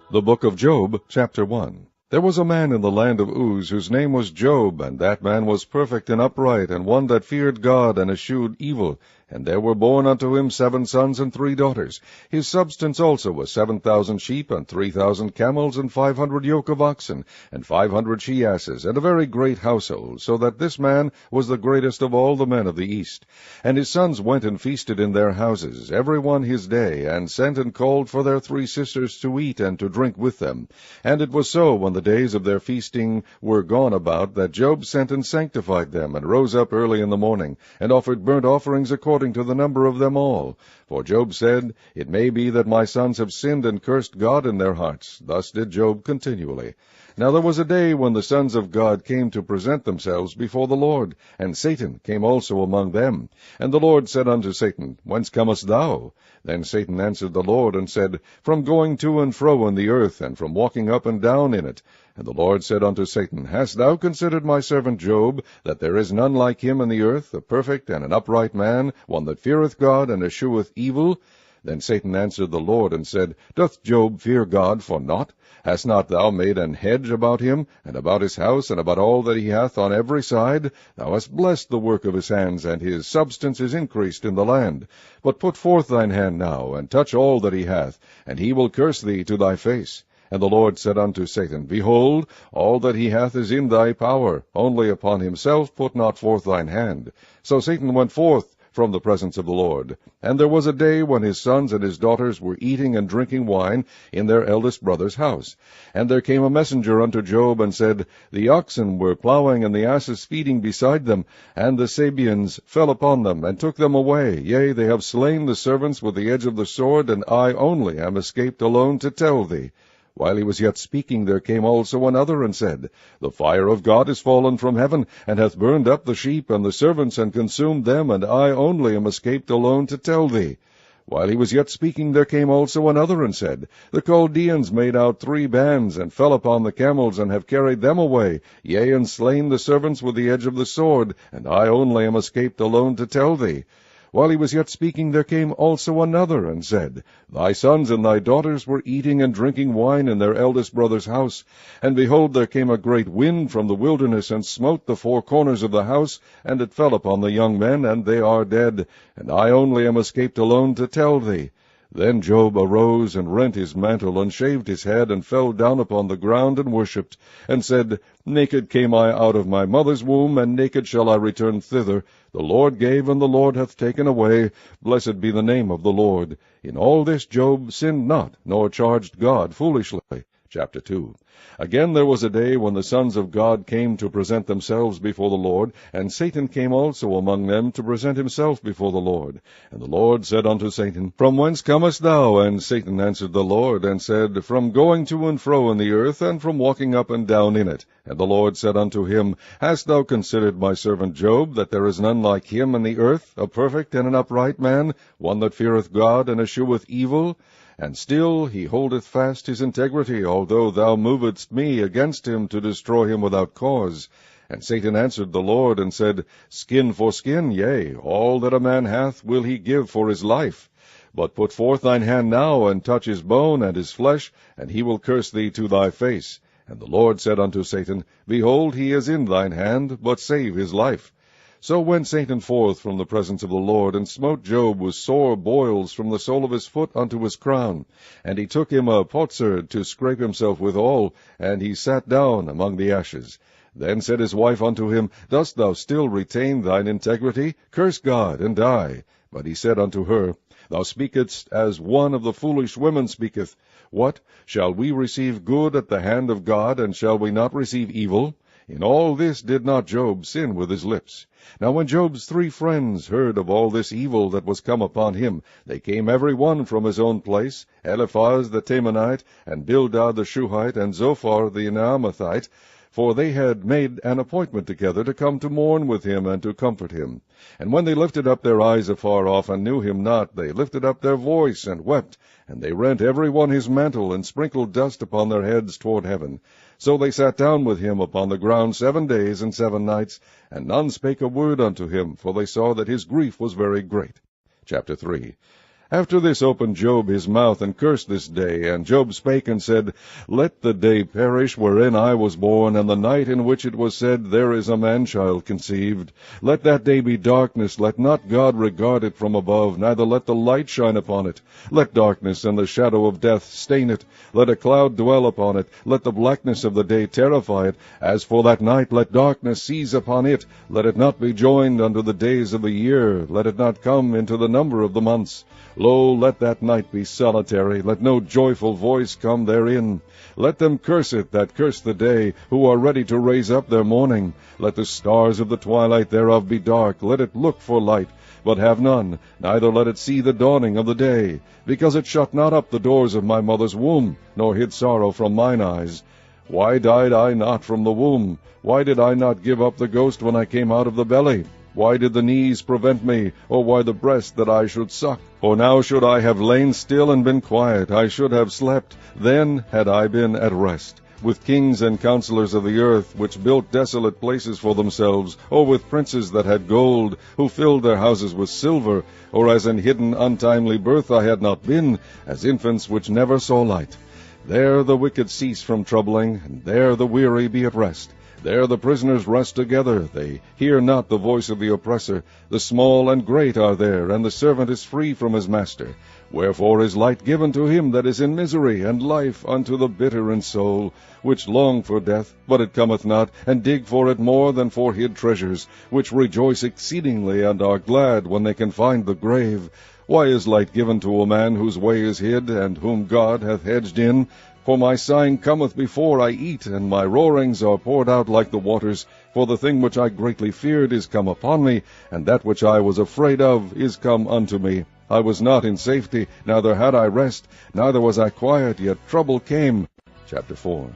The book of Job, chapter 1. There was a man in the land of Uz, whose name was Job, and that man was perfect and upright, and one that feared God and eschewed evil. And there were born unto him 7 sons and 3 daughters. His substance also was 7,000 sheep, and 3,000 camels, and 500 yoke of oxen, and 500 she-asses, and a very great household, so that this man was the greatest of all the men of the east. And his sons went and feasted in their houses, every one his day, and sent and called for their 3 sisters to eat and to drink with them. And it was so, when the days of their feasting were gone about, that Job sent and sanctified them, and rose up early in the morning, and offered burnt offerings according to the number of them all. For Job said, It may be that my sons have sinned and cursed God in their hearts. Thus did Job continually. Now there was a day when the sons of God came to present themselves before the Lord, and Satan came also among them. And the Lord said unto Satan, Whence comest thou? Then Satan answered the Lord, and said, From going to and fro in the earth, and from walking up and down in it. And the Lord said unto Satan, Hast thou considered my servant Job, that there is none like him in the earth, a perfect and an upright man, one that feareth God and escheweth evil? Then Satan answered the Lord, and said, Doth Job fear God for naught? Hast not thou made an hedge about him, and about his house, and about all that he hath on every side? Thou hast blessed the work of his hands, and his substance is increased in the land. But put forth thine hand now, and touch all that he hath, and he will curse thee to thy face. And the Lord said unto Satan, Behold, all that he hath is in thy power, only upon himself put not forth thine hand. So Satan went forth from the presence of the Lord. And there was a day when his sons and his daughters were eating and drinking wine in their eldest brother's house. And there came a messenger unto Job, and said, The oxen were plowing, and the asses feeding beside them, and the Sabeans fell upon them, and took them away. Yea, they have slain the servants with the edge of the sword, and I only am escaped alone to tell thee. While he was yet speaking, there came also another, and said, The fire of God is fallen from heaven, and hath burned up the sheep and the servants, and consumed them, and I only am escaped alone to tell thee. While he was yet speaking, there came also another, and said, The Chaldeans made out 3 bands, and fell upon the camels, and have carried them away, yea, and slain the servants with the edge of the sword, and I only am escaped alone to tell thee. While he was yet speaking, there came also another, and said, Thy sons and thy daughters were eating and drinking wine in their eldest brother's house. And behold, there came a great wind from the wilderness, and smote the 4 corners of the house, and it fell upon the young men, and they are dead. And I only am escaped alone to tell thee. Then Job arose, and rent his mantle, and shaved his head, and fell down upon the ground, and worshipped, and said, Naked came I out of my mother's womb, and naked shall I return thither. The Lord gave, and the Lord hath taken away. Blessed be the name of the Lord. In all this Job sinned not, nor charged God foolishly. Chapter 2. Again there was a day when the sons of God came to present themselves before the Lord, and Satan came also among them to present himself before the Lord. And the Lord said unto Satan, From whence comest thou? And Satan answered the Lord, and said, From going to and fro in the earth, and from walking up and down in it. And the Lord said unto him, Hast thou considered my servant Job, that there is none like him in the earth, a perfect and an upright man, one that feareth God and escheweth evil? And still he holdeth fast his integrity, although thou movedst me against him to destroy him without cause. And Satan answered the Lord, and said, Skin for skin, yea, all that a man hath will he give for his life. But put forth thine hand now, and touch his bone and his flesh, and he will curse thee to thy face. And the Lord said unto Satan, Behold, he is in thine hand, but save his life. So went Satan forth from the presence of the Lord, and smote Job with sore boils from the sole of his foot unto his crown. And he took him a potsherd to scrape himself withal, and he sat down among the ashes. Then said his wife unto him, Dost thou still retain thine integrity? Curse God, and die. But he said unto her, Thou speakest as one of the foolish women speaketh. What? Shall we receive good at the hand of God, and shall we not receive evil? In all this did not Job sin with his lips. Now when Job's 3 friends heard of all this evil that was come upon him, they came every one from his own place, Eliphaz the Temanite, and Bildad the Shuhite, and Zophar the Naamathite, for they had made an appointment together to come to mourn with him and to comfort him. And when they lifted up their eyes afar off, and knew him not, they lifted up their voice, and wept, and they rent every one his mantle, and sprinkled dust upon their heads toward heaven. So they sat down with him upon the ground 7 days and 7 nights, and none spake a word unto him, for they saw that his grief was very great. Chapter 3. After this opened Job his mouth, and cursed this day. And Job spake and said, Let the day perish wherein I was born, and the night in which it was said, There is a man-child conceived. Let that day be darkness, let not God regard it from above, neither let the light shine upon it. Let darkness and the shadow of death stain it. Let a cloud dwell upon it. Let the blackness of the day terrify it. As for that night, let darkness seize upon it. Let it not be joined unto the days of the year. Let it not come into the number of the months. Lo, let that night be solitary, let no joyful voice come therein. Let them curse it that curse the day, who are ready to raise up their mourning. Let the stars of the twilight thereof be dark, let it look for light, but have none, neither let it see the dawning of the day. Because it shut not up the doors of my mother's womb, nor hid sorrow from mine eyes. Why died I not from the womb? Why did I not give up the ghost when I came out of the belly? Why did the knees prevent me, or why the breast that I should suck? For now should I have lain still and been quiet, I should have slept, then had I been at rest. With kings and counselors of the earth, which built desolate places for themselves, or with princes that had gold, who filled their houses with silver, or as in hidden untimely birth I had not been, as infants which never saw light. There the wicked cease from troubling, and there the weary be at rest. There the prisoners rest together, they hear not the voice of the oppressor. The small and great are there, and the servant is free from his master. Wherefore is light given to him that is in misery, and life unto the bitter in soul, which long for death, but it cometh not, and dig for it more than for hid treasures, which rejoice exceedingly, and are glad when they can find the grave. Why is light given to a man whose way is hid, and whom God hath hedged in? For my sighing cometh before I eat, and my roarings are poured out like the waters. For the thing which I greatly feared is come upon me, and that which I was afraid of is come unto me. I was not in safety, neither had I rest, neither was I quiet, yet trouble came. Chapter 4.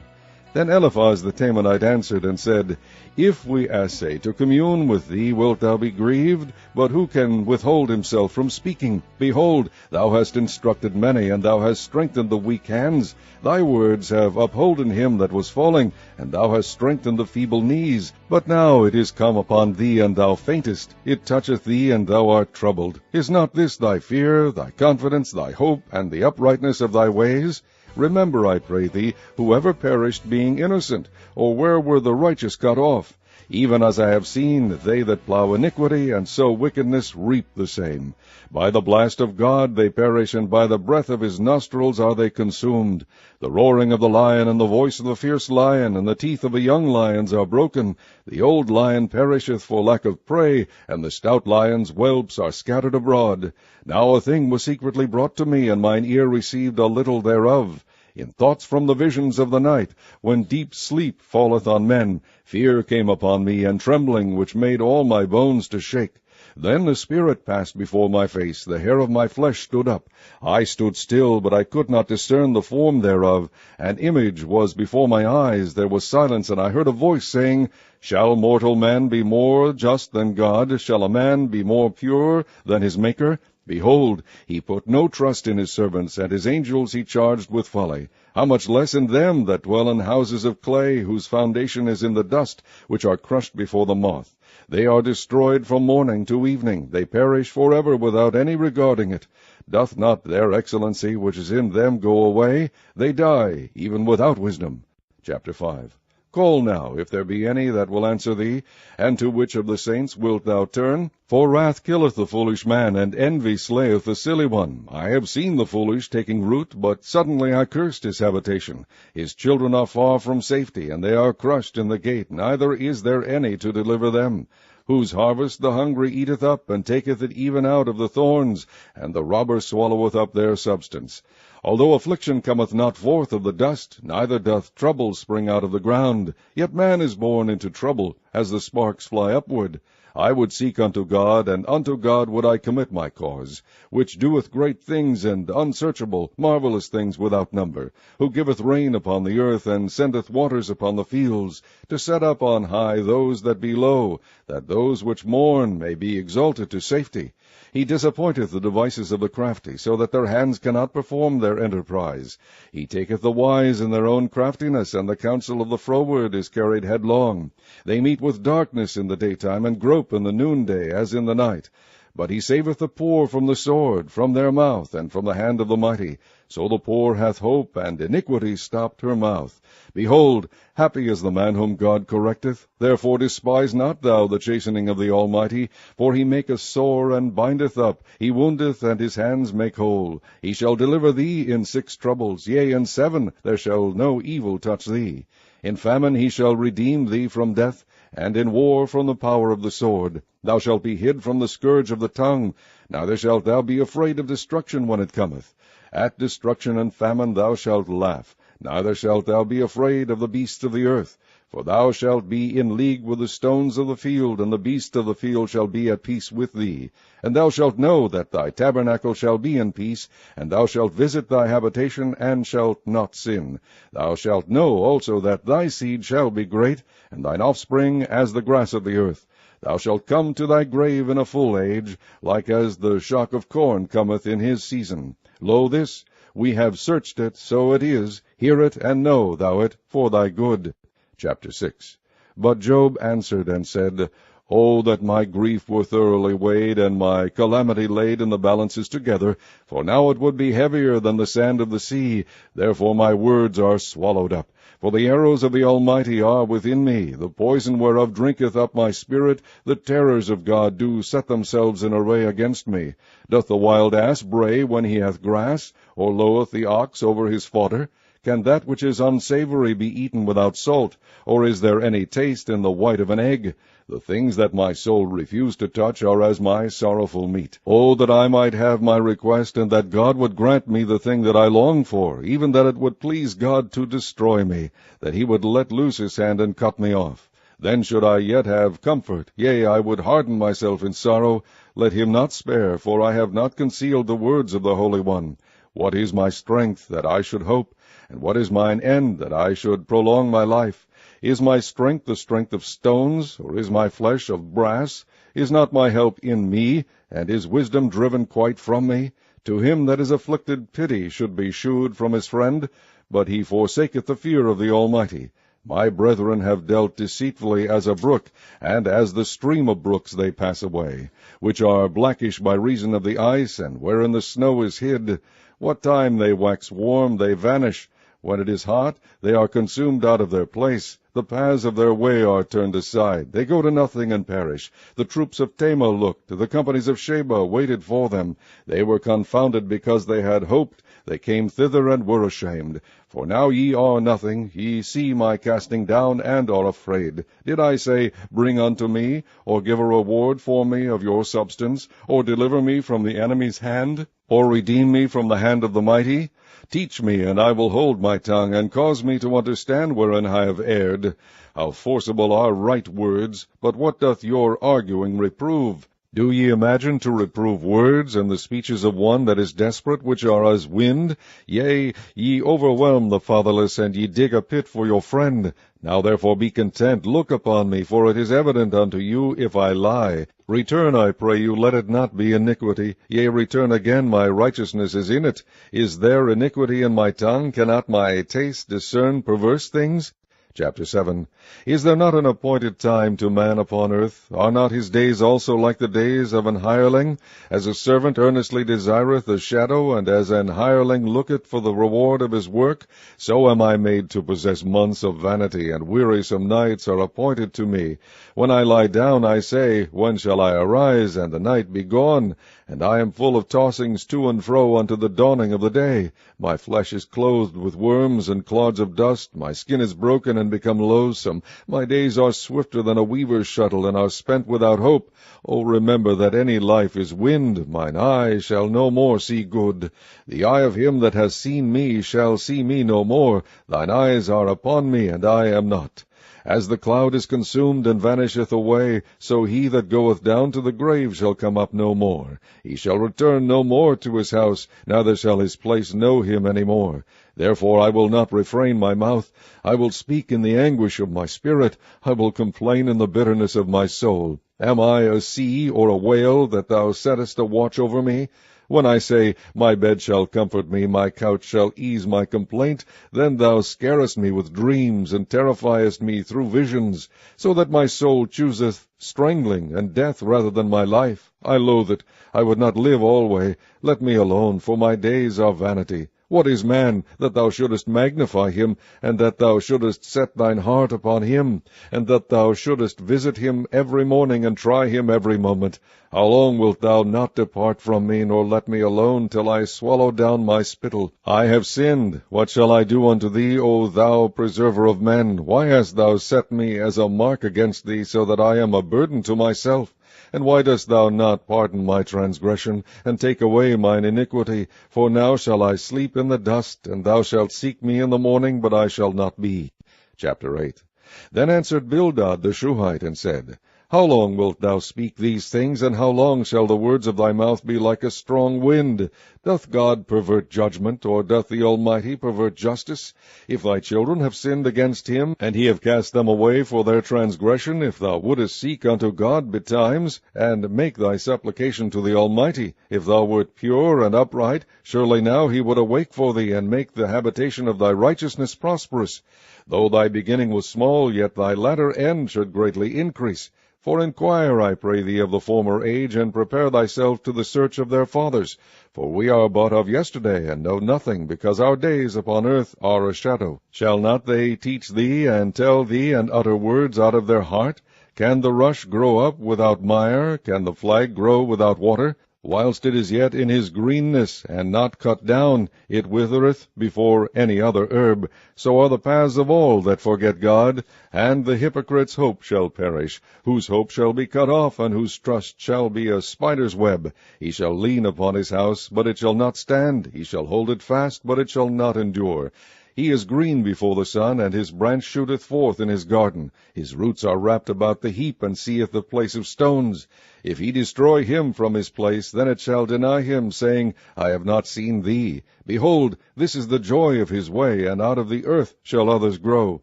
Then Eliphaz the Temanite answered and said, If we assay to commune with thee, wilt thou be grieved? But who can withhold himself from speaking? Behold, thou hast instructed many, and thou hast strengthened the weak hands. Thy words have upholden him that was falling, and thou hast strengthened the feeble knees. But now it is come upon thee, and thou faintest. It toucheth thee, and thou art troubled. Is not this thy fear, thy confidence, thy hope, and the uprightness of thy ways? Remember, I pray thee, whoever perished being innocent, or where were the righteous cut off? Even as I have seen, they that plow iniquity, and sow wickedness, reap the same. By the blast of God they perish, and by the breath of his nostrils are they consumed. The roaring of the lion, and the voice of the fierce lion, and the teeth of the young lions are broken. The old lion perisheth for lack of prey, and the stout lion's whelps are scattered abroad. Now a thing was secretly brought to me, and mine ear received a little thereof. In thoughts from the visions of the night, when deep sleep falleth on men, fear came upon me, and trembling, which made all my bones to shake. Then the Spirit passed before my face, the hair of my flesh stood up. I stood still, but I could not discern the form thereof. An image was before my eyes, there was silence, and I heard a voice saying, Shall mortal man be more just than God? Shall a man be more pure than his Maker? Behold, he put no trust in his servants, and his angels he charged with folly. How much less in them that dwell in houses of clay, whose foundation is in the dust, which are crushed before the moth. They are destroyed from morning to evening. They perish forever without any regarding it. Doth not their excellency which is in them go away? They die, even without wisdom. Chapter 5. Call now, if there be any that will answer thee, and to which of the saints wilt thou turn? For wrath killeth the foolish man, and envy slayeth the silly one. I have seen the foolish taking root, but suddenly I cursed his habitation. His children are far from safety, and they are crushed in the gate, neither is there any to deliver them. Whose harvest the hungry eateth up, and taketh it even out of the thorns, and the robber swalloweth up their substance. Although affliction cometh not forth of the dust, neither doth trouble spring out of the ground, yet man is born into trouble, as the sparks fly upward. I would seek unto God, and unto God would I commit my cause, which doeth great things and unsearchable, marvelous things without number, who giveth rain upon the earth, and sendeth waters upon the fields, to set up on high those that be low, that those which mourn may be exalted to safety. He disappointeth the devices of the crafty, so that their hands cannot perform their enterprise. He taketh the wise in their own craftiness, and the counsel of the froward is carried headlong. They meet with darkness in the daytime, and grope in the noonday as in the night. But he saveth the poor from the sword, from their mouth, and from the hand of the mighty. So the poor hath hope, and iniquity stopped her mouth. Behold, happy is the man whom God correcteth. Therefore despise not thou the chastening of the Almighty, for he maketh sore and bindeth up, he woundeth, and his hands make whole. He shall deliver thee in 6 troubles, yea, in 7 there shall no evil touch thee. In famine he shall redeem thee from death, and in war from the power of the sword. Thou shalt be hid from the scourge of the tongue, neither shalt thou be afraid of destruction when it cometh. At destruction and famine thou shalt laugh, neither shalt thou be afraid of the beasts of the earth. For thou shalt be in league with the stones of the field, and the beasts of the field shall be at peace with thee. And thou shalt know that thy tabernacle shall be in peace, and thou shalt visit thy habitation, and shalt not sin. Thou shalt know also that thy seed shall be great, and thine offspring as the grass of the earth. Thou shalt come to thy grave in a full age, like as the shock of corn cometh in his season. Lo, this, we have searched it, so it is. Hear it, and know thou it, for thy good. Chapter 6. But Job answered and said, O that my grief were thoroughly weighed, and my calamity laid in the balances together, for now it would be heavier than the sand of the sea. Therefore my words are swallowed up. For the arrows of the Almighty are within me, the poison whereof drinketh up my spirit. The terrors of God do set themselves in array against me. Doth the wild ass bray when he hath grass, or loweth the ox over his fodder? Can that which is unsavory be eaten without salt, or is there any taste in the white of an egg? The things that my soul refused to touch are as my sorrowful meat. O that I might have my request, and that God would grant me the thing that I long for, even that it would please God to destroy me, that he would let loose his hand and cut me off. Then should I yet have comfort, yea, I would harden myself in sorrow. Let him not spare, for I have not concealed the words of the Holy One. What is my strength, that I should hope? And what is mine end, that I should prolong my life? Is my strength the strength of stones, or is my flesh of brass? Is not my help in me, and is wisdom driven quite from me? To him that is afflicted pity should be shewed from his friend, but he forsaketh the fear of the Almighty. My brethren have dealt deceitfully as a brook, and as the stream of brooks they pass away, which are blackish by reason of the ice, and wherein the snow is hid. What time they wax warm, they vanish. When it is hot, they are consumed out of their place. The paths of their way are turned aside. They go to nothing and perish. The troops of Tamar looked. The companies of Sheba waited for them. They were confounded because they had hoped. They came thither and were ashamed. For now ye are nothing. Ye see my casting down, and are afraid. Did I say, Bring unto me, or give a reward for me of your substance, or deliver me from the enemy's hand, or redeem me from the hand of the mighty? Teach me, and I will hold my tongue, and cause me to understand wherein I have erred. How forcible are right words, but what doth your arguing reprove? Do ye imagine to reprove words, and the speeches of one that is desperate, which are as wind? Yea, ye overwhelm the fatherless, and ye dig a pit for your friend. Now therefore be content, look upon me, for it is evident unto you if I lie. Return, I pray you, let it not be iniquity. Yea, return again, my righteousness is in it. Is there iniquity in my tongue? Cannot my taste discern perverse things? Chapter 7. Is there not an appointed time to man upon earth? Are not his days also like the days of an hireling? As a servant earnestly desireth the shadow, and as an hireling looketh for the reward of his work, so am I made to possess months of vanity, and wearisome nights are appointed to me. When I lie down, I say, When shall I arise, and the night be gone? And I am full of tossings to and fro unto the dawning of the day. My flesh is clothed with worms and clods of dust. My skin is broken and become loathsome. My days are swifter than a weaver's shuttle, and are spent without hope. O remember that any life is wind. Mine eye shall no more see good. The eye of him that has seen me shall see me no more. Thine eyes are upon me, and I am not. As the cloud is consumed and vanisheth away, so he that goeth down to the grave shall come up no more. He shall return no more to his house, neither shall his place know him any more. Therefore I will not refrain my mouth. I will speak in the anguish of my spirit. I will complain in the bitterness of my soul. Am I a sea or a whale, that thou settest a watch over me? When I say, My bed shall comfort me, my couch shall ease my complaint, then thou scarest me with dreams, and terrifiest me through visions, so that my soul chooseth strangling and death rather than my life. I loathe it. I would not live alway. Let me alone, for my days are vanity. What is man, that thou shouldest magnify him, and that thou shouldest set thine heart upon him, and that thou shouldest visit him every morning, and try him every moment? How long wilt thou not depart from me, nor let me alone, till I swallow down my spittle? I have sinned. What shall I do unto thee, O thou preserver of men? Why hast thou set me as a mark against thee, so that I am a burden to myself? And why dost thou not pardon my transgression, and take away mine iniquity? For now shall I sleep in the dust, and thou shalt seek me in the morning, but I shall not be. Chapter 8. Then answered Bildad the Shuhite, and said, How long wilt thou speak these things, and how long shall the words of thy mouth be like a strong wind? Doth God pervert judgment, or doth the Almighty pervert justice? If thy children have sinned against him, and he have cast them away for their transgression, if thou wouldest seek unto God betimes, and make thy supplication to the Almighty, if thou wert pure and upright, surely now he would awake for thee, and make the habitation of thy righteousness prosperous. Though thy beginning was small, yet thy latter end should greatly increase. For inquire, I pray thee, of the former age, and prepare thyself to the search of their fathers. For we are but of yesterday, and know nothing, because our days upon earth are a shadow. Shall not they teach thee, and tell thee, and utter words out of their heart? Can the rush grow up without mire? Can the flag grow without water? Whilst it is yet in his greenness, and not cut down, it withereth before any other herb. So are the paths of all that forget God, and the hypocrite's hope shall perish, whose hope shall be cut off, and whose trust shall be a spider's web. He shall lean upon his house, but it shall not stand. He shall hold it fast, but it shall not endure. He is green before the sun, and his branch shooteth forth in his garden. His roots are wrapped about the heap, and seeth the place of stones. If he destroy him from his place, then it shall deny him, saying, I have not seen thee. Behold, this is the joy of his way, and out of the earth shall others grow.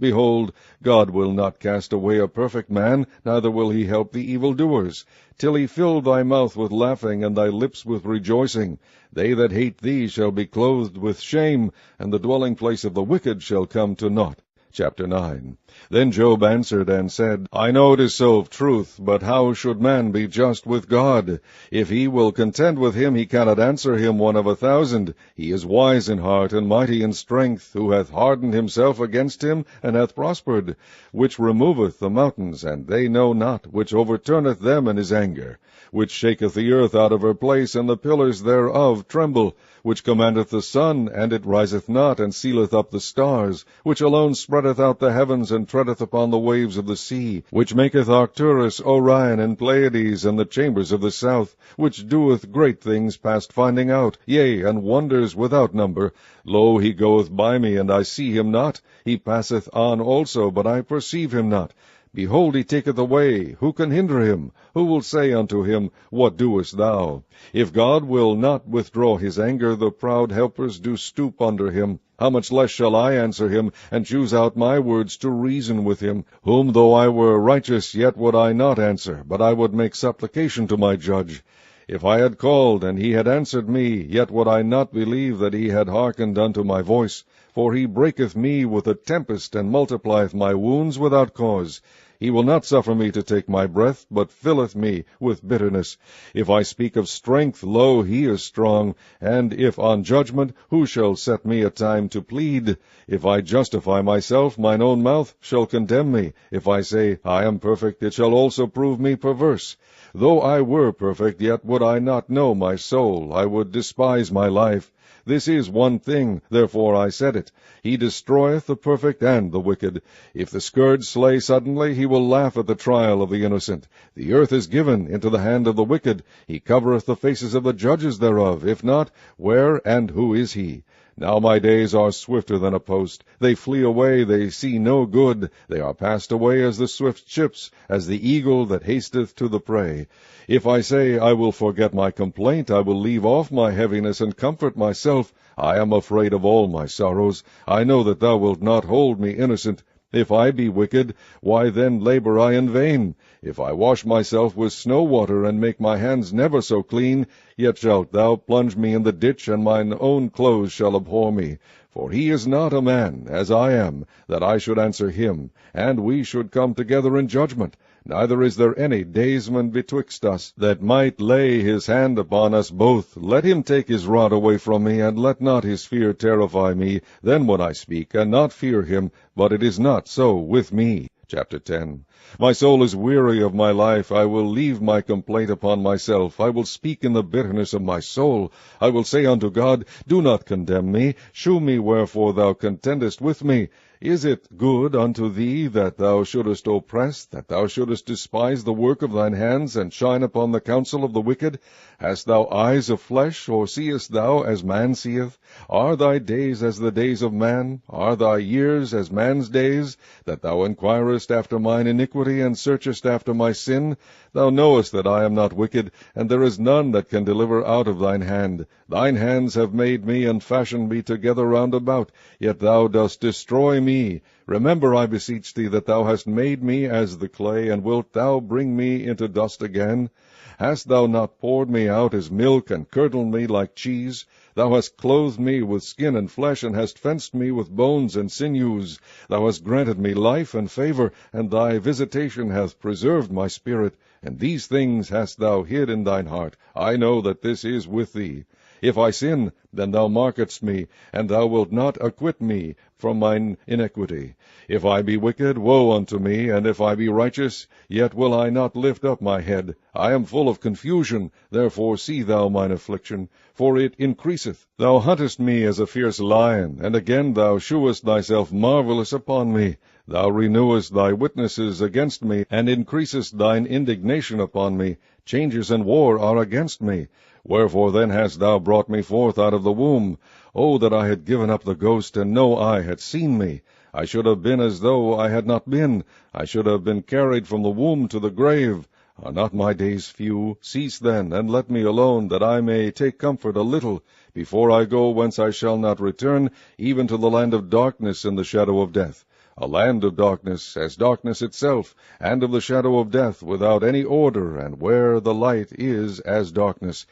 Behold, God will not cast away a perfect man, neither will he help the evildoers, till he fill thy mouth with laughing, and thy lips with rejoicing. They that hate thee shall be clothed with shame, and the dwelling place of the wicked shall come to naught. Chapter 9. Then Job answered and said, I know it is so of truth, but how should man be just with God? If he will contend with him, he cannot answer him 1 of 1,000. He is wise in heart, and mighty in strength, who hath hardened himself against him, and hath prospered, which removeth the mountains, and they know not, which overturneth them in his anger, which shaketh the earth out of her place, and the pillars thereof tremble, which commandeth the sun, and it riseth not, and sealeth up the stars, which alone spreadeth out the heavens, and treadeth upon the waves of the sea, which maketh Arcturus, Orion, and Pleiades, and the chambers of the south, which doeth great things past finding out, yea, and wonders without number. Lo, he goeth by me, and I see him not. He passeth on also, but I perceive him not. Behold, he taketh away. Who can hinder him? Who will say unto him, What doest thou? If God will not withdraw his anger, the proud helpers do stoop under him. How much less shall I answer him, and choose out my words to reason with him, whom though I were righteous, yet would I not answer, but I would make supplication to my judge. If I had called, and he had answered me, yet would I not believe that he had hearkened unto my voice. For he breaketh me with a tempest, and multiplieth my wounds without cause. He will not suffer me to take my breath, but filleth me with bitterness. If I speak of strength, lo, he is strong. And if on judgment, who shall set me a time to plead? If I justify myself, mine own mouth shall condemn me. If I say, I am perfect, it shall also prove me perverse. Though I were perfect, yet would I not know my soul. I would despise my life. This is one thing, therefore I said it. He destroyeth the perfect and the wicked. If the scourge slay suddenly, he will laugh at the trial of the innocent. The earth is given into the hand of the wicked. He covereth the faces of the judges thereof. If not, where and who is he? Now my days are swifter than a post. They flee away, they see no good. They are passed away as the swift ships, as the eagle that hasteth to the prey. If I say, I will forget my complaint, I will leave off my heaviness and comfort myself. I am afraid of all my sorrows. I know that thou wilt not hold me innocent. If I be wicked, why then labor I in vain? If I wash myself with snow water, and make my hands never so clean, yet shalt thou plunge me in the ditch, and mine own clothes shall abhor me. For he is not a man, as I am, that I should answer him, and we should come together in judgment. Neither is there any daysman betwixt us, that might lay his hand upon us both. Let him take his rod away from me, and let not his fear terrify me. Then would I speak, and not fear him, but it is not so with me. Chapter 10. My soul is weary of my life. I will leave my complaint upon myself. I will speak in the bitterness of my soul. I will say unto God, do not condemn me. Shew me wherefore thou contendest with me. Is it good unto thee that thou shouldest oppress, that thou shouldest despise the work of thine hands, and shine upon the counsel of the wicked? Hast thou eyes of flesh, or seest thou as man seeth? Are thy days as the days of man? Are thy years as man's days? That thou inquirest after mine iniquity, and searchest after my sin? Thou knowest that I am not wicked, and there is none that can deliver out of thine hand. Thine hands have made me, and fashioned me together round about, yet thou dost destroy me. Remember, I beseech thee, that thou hast made me as the clay, and wilt thou bring me into dust again? Hast thou not poured me out as milk, and curdled me like cheese? Thou hast clothed me with skin and flesh, and hast fenced me with bones and sinews. Thou hast granted me life and favor, and thy visitation hath preserved my spirit. And these things hast thou hid in thine heart. I know that this is with thee. If I sin, then thou markest me, and thou wilt not acquit me from mine iniquity. If I be wicked, woe unto me, and if I be righteous, yet will I not lift up my head. I am full of confusion, therefore see thou mine affliction, for it increaseth. Thou huntest me as a fierce lion, and again thou shewest thyself marvelous upon me. Thou renewest thy witnesses against me, and increasest thine indignation upon me. Changes and war are against me. Wherefore then hast thou brought me forth out of the womb? O that I had given up the ghost, and no eye had seen me! I should have been as though I had not been. I should have been carried from the womb to the grave. Are not my days few? Cease then, and let me alone, that I may take comfort a little, before I go whence I shall not return, even to the land of darkness and the shadow of death. A land of darkness, as darkness itself, and of the shadow of death, without any order, and where the light is as darkness.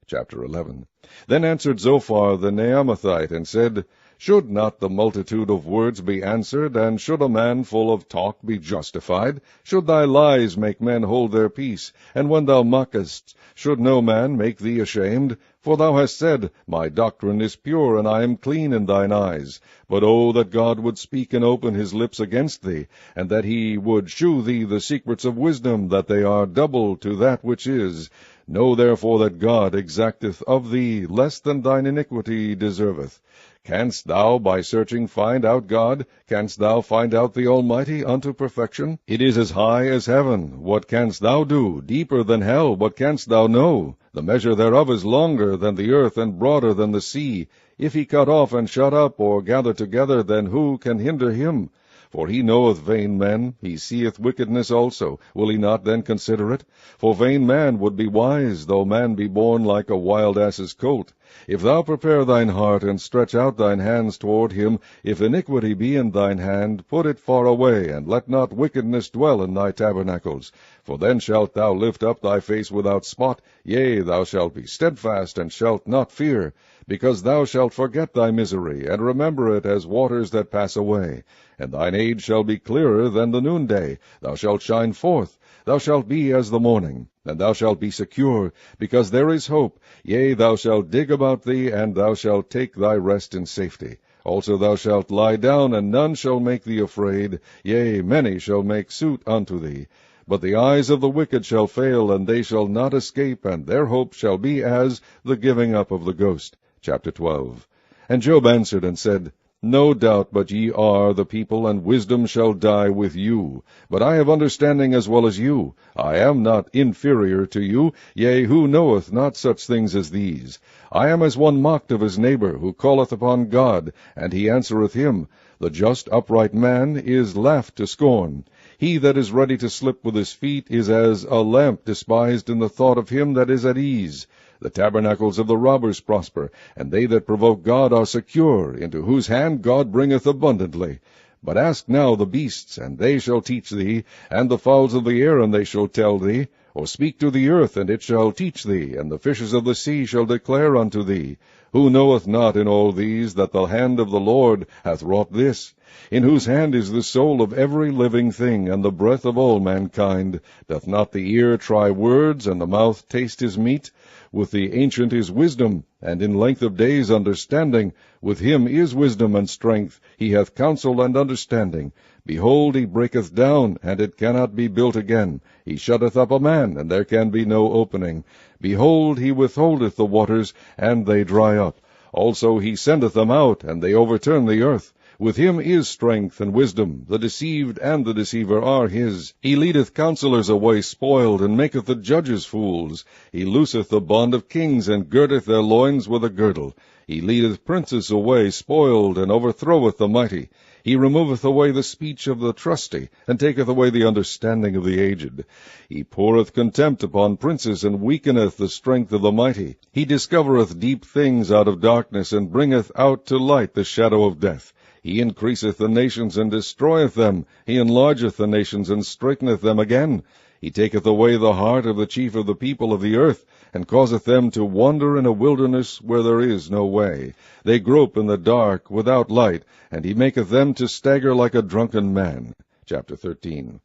Chapter 11. Then answered Zophar the Naamathite, and said, Should not the multitude of words be answered, and should a man full of talk be justified? Should thy lies make men hold their peace? And when thou mockest, should no man make thee ashamed? For thou hast said, My doctrine is pure, and I am clean in thine eyes. But oh, that God would speak and open his lips against thee, and that he would shew thee the secrets of wisdom, that they are double to that which is. Know therefore that God exacteth of thee less than thine iniquity deserveth. Canst thou by searching find out God? Canst thou find out the Almighty unto perfection? It is as high as heaven. What canst thou do? Deeper than hell. What canst thou know? The measure thereof is longer than the earth, and broader than the sea. If he cut off and shut up, or gather together, then who can hinder him? For he knoweth vain men, he seeth wickedness also. Will he not then consider it? For vain man would be wise, though man be born like a wild ass's colt. If thou prepare thine heart, and stretch out thine hands toward him, if iniquity be in thine hand, put it far away, and let not wickedness dwell in thy tabernacles. For then shalt thou lift up thy face without spot, yea, thou shalt be steadfast, and shalt not fear, because thou shalt forget thy misery, and remember it as waters that pass away. And thine age shall be clearer than the noonday. Thou shalt shine forth. Thou shalt be as the morning. And thou shalt be secure, because there is hope. Yea, thou shalt dig about thee, and thou shalt take thy rest in safety. Also thou shalt lie down, and none shall make thee afraid. Yea, many shall make suit unto thee. But the eyes of the wicked shall fail, and they shall not escape, and their hope shall be as the giving up of the ghost. Chapter 12. And Job answered and said, No doubt but ye are the people, and wisdom shall die with you. But I have understanding as well as you. I am not inferior to you. Yea, who knoweth not such things as these? I am as one mocked of his neighbor, who calleth upon God, and he answereth him. The just upright man is laughed to scorn. He that is ready to slip with his feet is as a lamp despised in the thought of him that is at ease. The tabernacles of the robbers prosper, and they that provoke God are secure, into whose hand God bringeth abundantly. But ask now the beasts, and they shall teach thee, and the fowls of the air, and they shall tell thee. Or speak to the earth, and it shall teach thee, and the fishes of the sea shall declare unto thee. Who knoweth not in all these that the hand of the Lord hath wrought this? In whose hand is the soul of every living thing, and the breath of all mankind? Doth not the ear try words, and the mouth taste his meat? With the ancient is wisdom, and in length of days understanding. With him is wisdom and strength. He hath counsel and understanding. Behold, he breaketh down, and it cannot be built again. He shutteth up a man, and there can be no opening. Behold, he withholdeth the waters, and they dry up. Also he sendeth them out, and they overturn the earth. With him is strength and wisdom. The deceived and the deceiver are his. He leadeth counselors away spoiled, and maketh the judges fools. He looseth the bond of kings, and girdeth their loins with a girdle. He leadeth princes away spoiled, and overthroweth the mighty. He removeth away the speech of the trusty, and taketh away the understanding of the aged. He poureth contempt upon princes, and weakeneth the strength of the mighty. He discovereth deep things out of darkness, and bringeth out to light the shadow of death. He increaseth the nations, and destroyeth them. He enlargeth the nations, and straighteneth them again. He taketh away the heart of the chief of the people of the earth, and causeth them to wander in a wilderness where there is no way. They grope in the dark without light, and he maketh them to stagger like a drunken man. Chapter 13.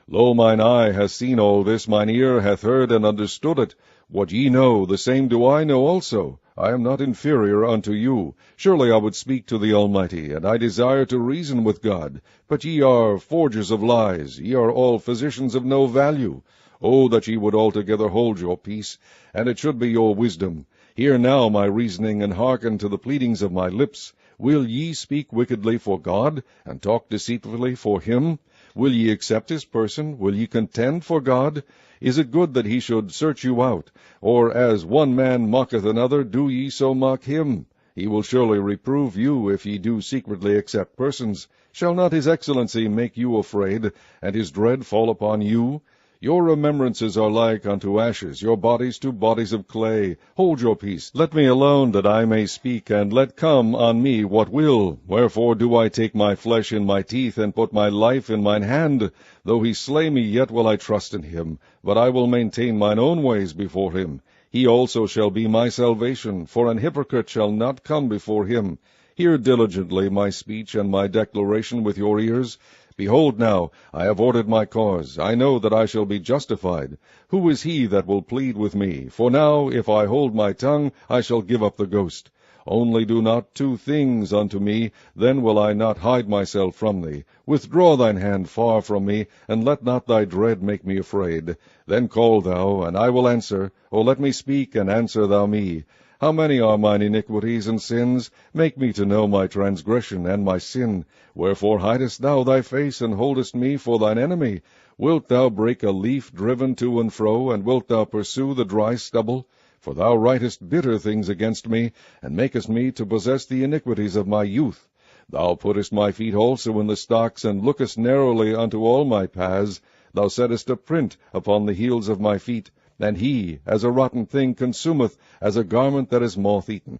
Lo, mine eye hath seen all this, mine ear hath heard and understood it. What ye know, the same do I know also. I am not inferior unto you. Surely I would speak to the Almighty, and I desire to reason with God. But ye are forgers of lies, ye are all physicians of no value. O that ye would altogether hold your peace, and it should be your wisdom. Hear now my reasoning, and hearken to the pleadings of my lips. Will ye speak wickedly for God, and talk deceitfully for him? Will ye accept his person? Will ye contend for God? Is it good that he should search you out? Or as one man mocketh another, do ye so mock him? He will surely reprove you, if ye do secretly accept persons. Shall not his excellency make you afraid, and his dread fall upon you? Your remembrances are like unto ashes, your bodies to bodies of clay. Hold your peace, let me alone, that I may speak, and let come on me what will. Wherefore do I take my flesh in my teeth, and put my life in mine hand? Though he slay me, yet will I trust in him. But I will maintain mine own ways before him. He also shall be my salvation, for an hypocrite shall not come before him. Hear diligently my speech and my declaration with your ears. Behold now, I have ordered my cause. I know that I shall be justified. Who is he that will plead with me? For now, if I hold my tongue, I shall give up the ghost. Only do not two things unto me, then will I not hide myself from thee. Withdraw thine hand far from me, and let not thy dread make me afraid. Then call thou, and I will answer. O let me speak, and answer thou me. How many are mine iniquities and sins? Make me to know my transgression and my sin. Wherefore hidest thou thy face, and holdest me for thine enemy? Wilt thou break a leaf driven to and fro, and wilt thou pursue the dry stubble? For thou writest bitter things against me, and makest me to possess the iniquities of my youth. Thou puttest my feet also in the stocks, and lookest narrowly unto all my paths. Thou settest a print upon the heels of my feet, and he, as a rotten thing, consumeth, as a garment that is moth-eaten.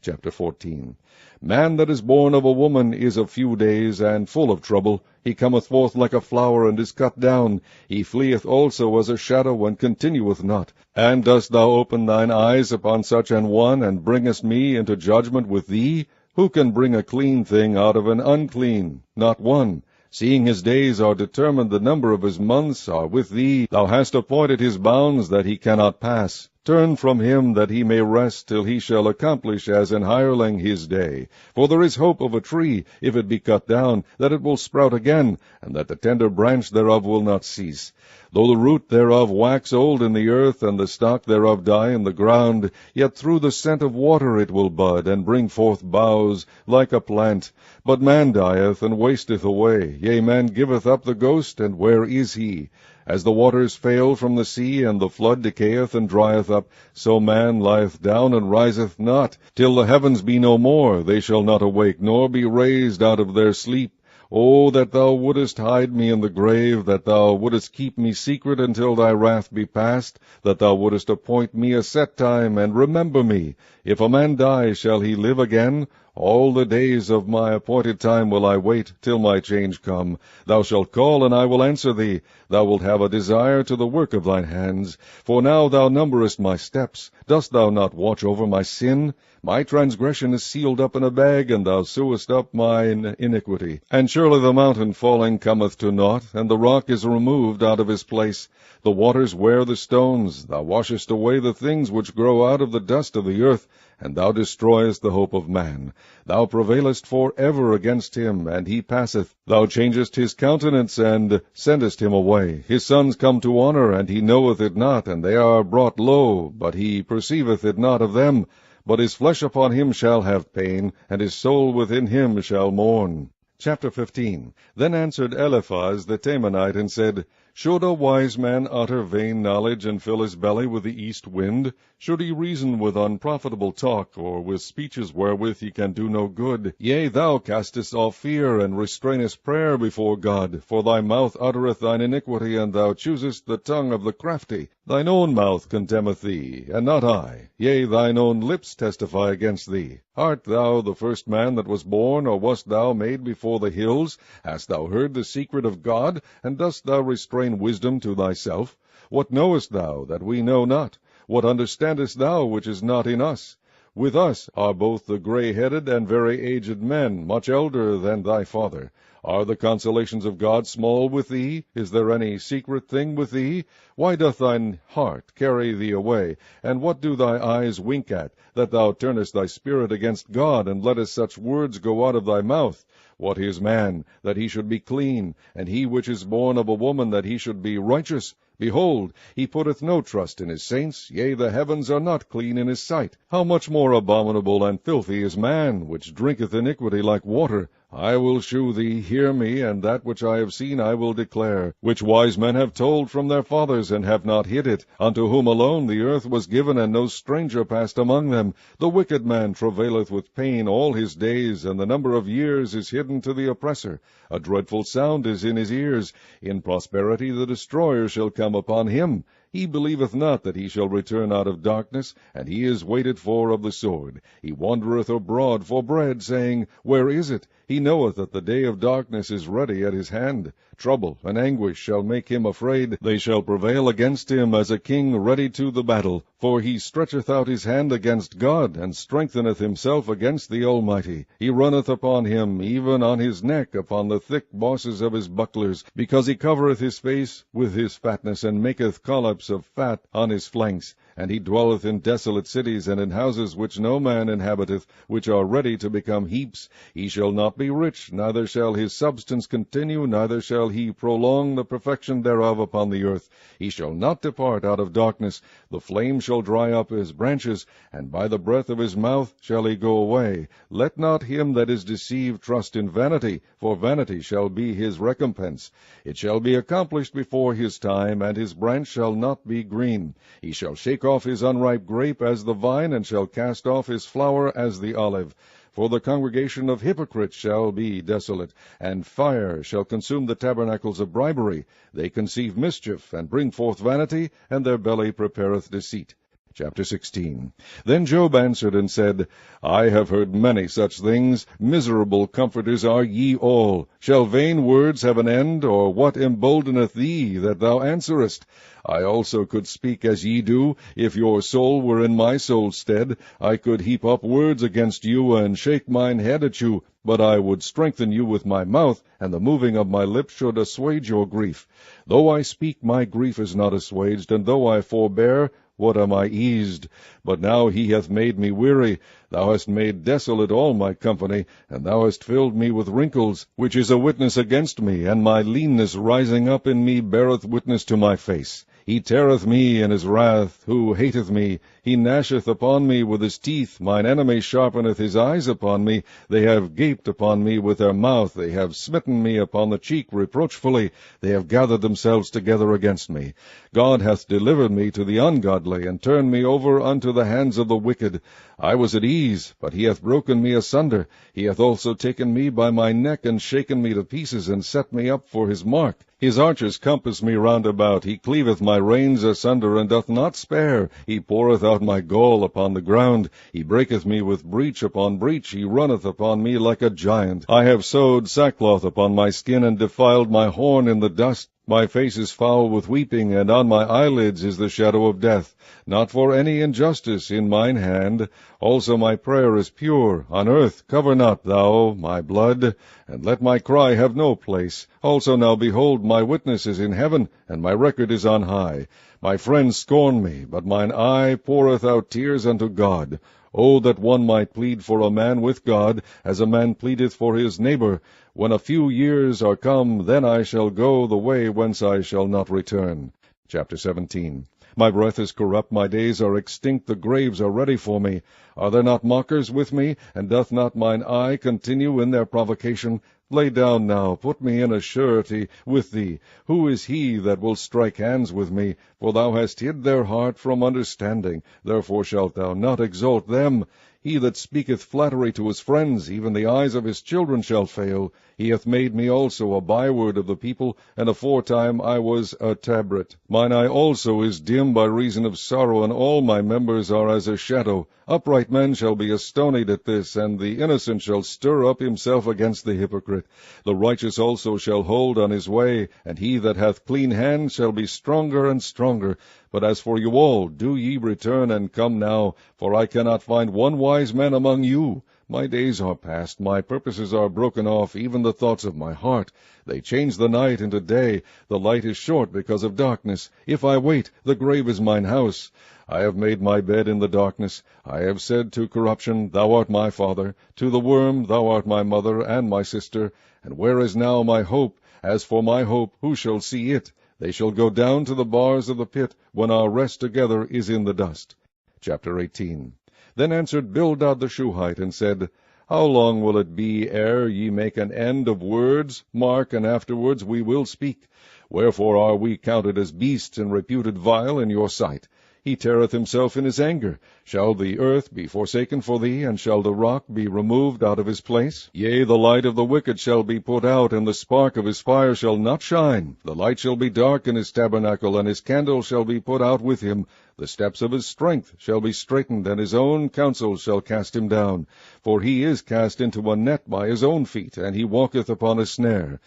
Chapter 14. Man that is born of a woman is of few days, and full of trouble. He cometh forth like a flower, and is cut down. He fleeth also as a shadow, and continueth not. And dost thou open thine eyes upon such an one, and bringest me into judgment with thee? Who can bring a clean thing out of an unclean? Not one. Seeing his days are determined, the number of his months are with thee. Thou hast appointed his bounds, that he cannot pass. Turn from him, that he may rest, till he shall accomplish as an hireling his day. For there is hope of a tree, if it be cut down, that it will sprout again, and that the tender branch thereof will not cease. Though the root thereof wax old in the earth, and the stock thereof die in the ground, yet through the scent of water it will bud, and bring forth boughs, like a plant. But man dieth, and wasteth away. Yea, man giveth up the ghost, and where is he? As the waters fail from the sea, and the flood decayeth and drieth up, so man lieth down and riseth not. Till the heavens be no more, they shall not awake, nor be raised out of their sleep. O that thou wouldest hide me in the grave, that thou wouldest keep me secret until thy wrath be past, that thou wouldest appoint me a set time, and remember me. If a man die, shall he live again? All the days of my appointed time will I wait, till my change come. Thou shalt call, and I will answer thee. Thou wilt have a desire to the work of thine hands. For now thou numberest my steps. Dost thou not watch over my sin? My transgression is sealed up in a bag, and thou sewest up mine iniquity. And surely the mountain falling cometh to naught, and the rock is removed out of his place. The waters wear the stones. Thou washest away the things which grow out of the dust of the earth, and thou destroyest the hope of man. Thou prevailest for ever against him, and he passeth. Thou changest his countenance, and sendest him away. His sons come to honor, and he knoweth it not, and they are brought low, but he perceiveth it not of them. But his flesh upon him shall have pain, and his soul within him shall mourn. Chapter 15. Then answered Eliphaz the Temanite, and said, Should a wise man utter vain knowledge, and fill his belly with the east wind? Should he reason with unprofitable talk, or with speeches wherewith he can do no good? Yea, thou castest off fear, and restrainest prayer before God. For thy mouth uttereth thine iniquity, and thou choosest the tongue of the crafty. Thine own mouth condemneth thee, and not I. Yea, thine own lips testify against thee. Art thou the first man that was born, or wast thou made before the hills? Hast thou heard the secret of God, and dost thou restrain wisdom to thyself? What knowest thou that we know not? What understandest thou which is not in us? With us are both the gray-headed and very aged men, much elder than thy father. Are the consolations of God small with thee? Is there any secret thing with thee? Why doth thine heart carry thee away? And what do thy eyes wink at, that thou turnest thy spirit against God, and lettest such words go out of thy mouth? What is man, that he should be clean, and he which is born of a woman, that he should be righteous? Behold, he putteth no trust in his saints, yea, the heavens are not clean in his sight. How much more abominable and filthy is man, which drinketh iniquity like water? I will shew thee, hear me, and that which I have seen I will declare, which wise men have told from their fathers, and have not hid it, unto whom alone the earth was given, and no stranger passed among them. The wicked man travaileth with pain all his days, and the number of years is hidden to the oppressor. A dreadful sound is in his ears. In prosperity the destroyer shall come upon him. He believeth not that he shall return out of darkness, and he is waited for of the sword. He wandereth abroad for bread, saying, Where is it? He knoweth that the day of darkness is ready at his hand. Trouble and anguish shall make him afraid. They shall prevail against him as a king ready to the battle. For he stretcheth out his hand against God, and strengtheneth himself against the Almighty. He runneth upon him, even on his neck, upon the thick bosses of his bucklers, because he covereth his face with his fatness, and maketh collops of fat on his flanks. And he dwelleth in desolate cities, and in houses which no man inhabiteth, which are ready to become heaps. He shall not be rich, neither shall his substance continue, neither shall he prolong the perfection thereof upon the earth. He shall not depart out of darkness. The flame shall dry up his branches, and by the breath of his mouth shall he go away. Let not him that is deceived trust in vanity, for vanity shall be his recompense. It shall be accomplished before his time, and his branch shall not be green. He shall shake off his unripe grape as the vine, and shall cast off his flower as the olive. For the congregation of hypocrites shall be desolate, and fire shall consume the tabernacles of bribery. They conceive mischief, and bring forth vanity, and their belly prepareth deceit. Chapter 16. Then Job answered and said, I have heard many such things. Miserable comforters are ye all. Shall vain words have an end, or what emboldeneth thee that thou answerest? I also could speak as ye do. If your soul were in my soul's stead, I could heap up words against you, and shake mine head at you. But I would strengthen you with my mouth, and the moving of my lips should assuage your grief. Though I speak, my grief is not assuaged, and though I forbear, what am I eased? But now he hath made me weary. Thou hast made desolate all my company, and thou hast filled me with wrinkles, which is a witness against me, and my leanness rising up in me beareth witness to my face. He teareth me in his wrath, who hateth me. He gnasheth upon me with his teeth. Mine enemy sharpeneth his eyes upon me. They have gaped upon me with their mouth. They have smitten me upon the cheek reproachfully. They have gathered themselves together against me. God hath delivered me to the ungodly, and turned me over unto the hands of the wicked. I was at ease, but he hath broken me asunder. He hath also taken me by my neck, and shaken me to pieces, and set me up for his mark. His archers compass me round about. He cleaveth my reins asunder, and doth not spare. He poureth out my gall upon the ground. He breaketh me with breach upon breach. He runneth upon me like a giant. I have sewed sackcloth upon my skin, and defiled my horn in the dust. My face is foul with weeping, and on my eyelids is the shadow of death. Not for any injustice in mine hand. Also my prayer is pure. On earth cover not thou my blood, and let my cry have no place. Also now behold, my witness is in heaven, and my record is on high. My friends scorn me, but mine eye poureth out tears unto God. Oh, that one might plead for a man with God, as a man pleadeth for his neighbor. When a few years are come, then I shall go the way whence I shall not return. Chapter 17. My breath is corrupt, my days are extinct, the graves are ready for me. Are there not mockers with me, and doth not mine eye continue in their provocation? Lay down now, put me in a surety with thee. Who is he that will strike hands with me? For thou hast hid their heart from understanding, therefore shalt thou not exalt them. He that speaketh flattery to his friends, even the eyes of his children shall fail. He hath made me also a byword of the people, and aforetime I was a tabret. Mine eye also is dim by reason of sorrow, and all my members are as a shadow. Upright men shall be astonied at this, and the innocent shall stir up himself against the hypocrite. The righteous also shall hold on his way, and he that hath clean hands shall be stronger and stronger. But as for you all, do ye return and come now, for I cannot find one wise man among you. My days are past, my purposes are broken off, even the thoughts of my heart. They change the night into day, the light is short because of darkness. If I wait, the grave is mine house. I have made my bed in the darkness. I have said to corruption, Thou art my father. To the worm, Thou art my mother and my sister. And where is now my hope? As for my hope, who shall see it? They shall go down to the bars of the pit, when our rest together is in the dust. Chapter 18. Then answered Bildad the Shuhite, and said, How long will it be ere ye make an end of words? Mark, and afterwards we will speak. Wherefore are we counted as beasts, and reputed vile in your sight? He teareth himself in his anger. Shall the earth be forsaken for thee, and shall the rock be removed out of his place? Yea, the light of the wicked shall be put out, and the spark of his fire shall not shine. The light shall be dark in his tabernacle, and his candle shall be put out with him. The steps of his strength shall be straitened, and his own counsel shall cast him down. For he is cast into a net by his own feet, and he walketh upon a snare.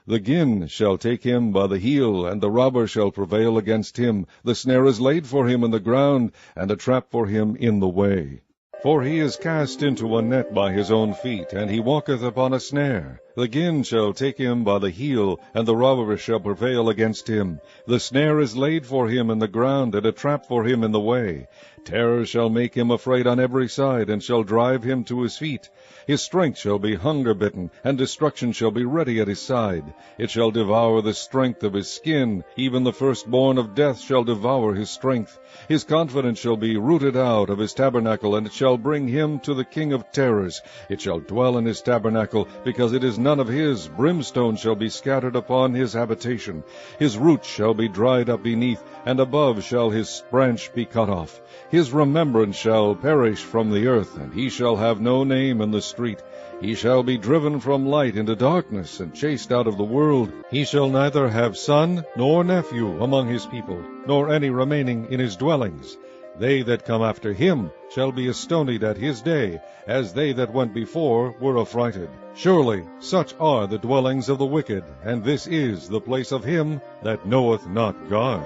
The gin shall take him by the heel, and the robber shall prevail against him. The snare is laid for him in the ground, and a trap for him in the way. For he is cast into a net by his own feet, and he walketh upon a snare. The gin shall take him by the heel, and the robber shall prevail against him. The snare is laid for him in the ground, and a trap for him in the way. Terror shall make him afraid on every side, and shall drive him to his feet. His strength shall be hunger-bitten, and destruction shall be ready at his side. It shall devour the strength of his skin, even the firstborn of death shall devour his strength. His confidence shall be rooted out of his tabernacle, and it shall bring him to the king of terrors. It shall dwell in his tabernacle, because it is none of his. Brimstone shall be scattered upon his habitation. His roots shall be dried up beneath, and above shall his branch be cut off. His remembrance shall perish from the earth, and he shall have no name in the street. He shall be driven from light into darkness, and chased out of the world. He shall neither have son nor nephew among his people, nor any remaining in his dwellings. They that come after him shall be astonied at his day, as they that went before were affrighted. Surely such are the dwellings of the wicked, and this is the place of him that knoweth not God.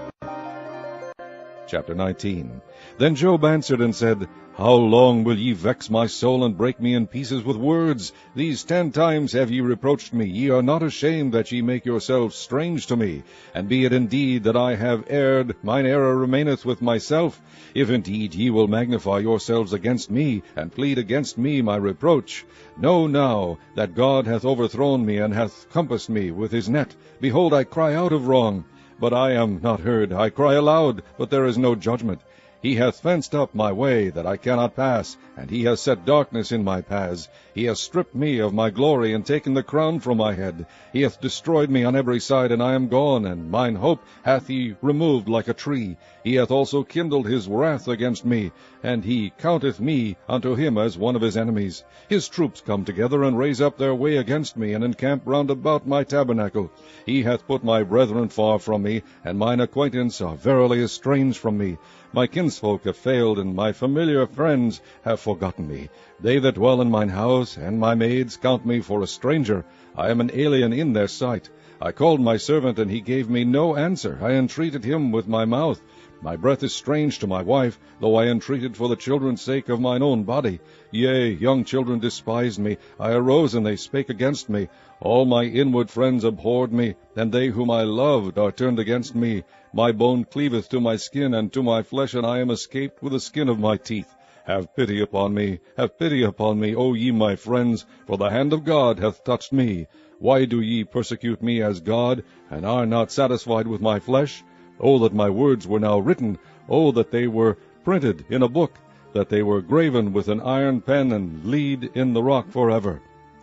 Chapter 19. Then Job answered and said, How long will ye vex my soul, and break me in pieces with words? These 10 times have ye reproached me. Ye are not ashamed that ye make yourselves strange to me. And be it indeed that I have erred, mine error remaineth with myself. If indeed ye will magnify yourselves against me, and plead against me my reproach, know now that God hath overthrown me, and hath compassed me with his net. Behold, I cry out of wrong, but I am not heard. I cry aloud, but there is no judgment. He hath fenced up my way, that I cannot pass, and he hath set darkness in my paths. He hath stripped me of my glory, and taken the crown from my head. He hath destroyed me on every side, and I am gone, and mine hope hath he removed like a tree. He hath also kindled his wrath against me, and he counteth me unto him as one of his enemies. His troops come together, and raise up their way against me, and encamp round about my tabernacle. He hath put my brethren far from me, and mine acquaintance are verily estranged from me. My kinsfolk have failed, and my familiar friends have forgotten me. They that dwell in mine house, and my maids, count me for a stranger. I am an alien in their sight. I called my servant, and he gave me no answer. I entreated him with my mouth. My breath is strange to my wife, though I entreated for the children's sake of mine own body. Yea, young children despised me. I arose, and they spake against me. All my inward friends abhorred me, and they whom I loved are turned against me. My bone cleaveth to my skin, and to my flesh, and I am escaped with the skin of my teeth. Have pity upon me, O ye my friends, for the hand of God hath touched me. Why do ye persecute me as God, and are not satisfied with my flesh? O that my words were now written! O that they were printed in a book, that they were graven with an iron pen, and lead in the rock forever.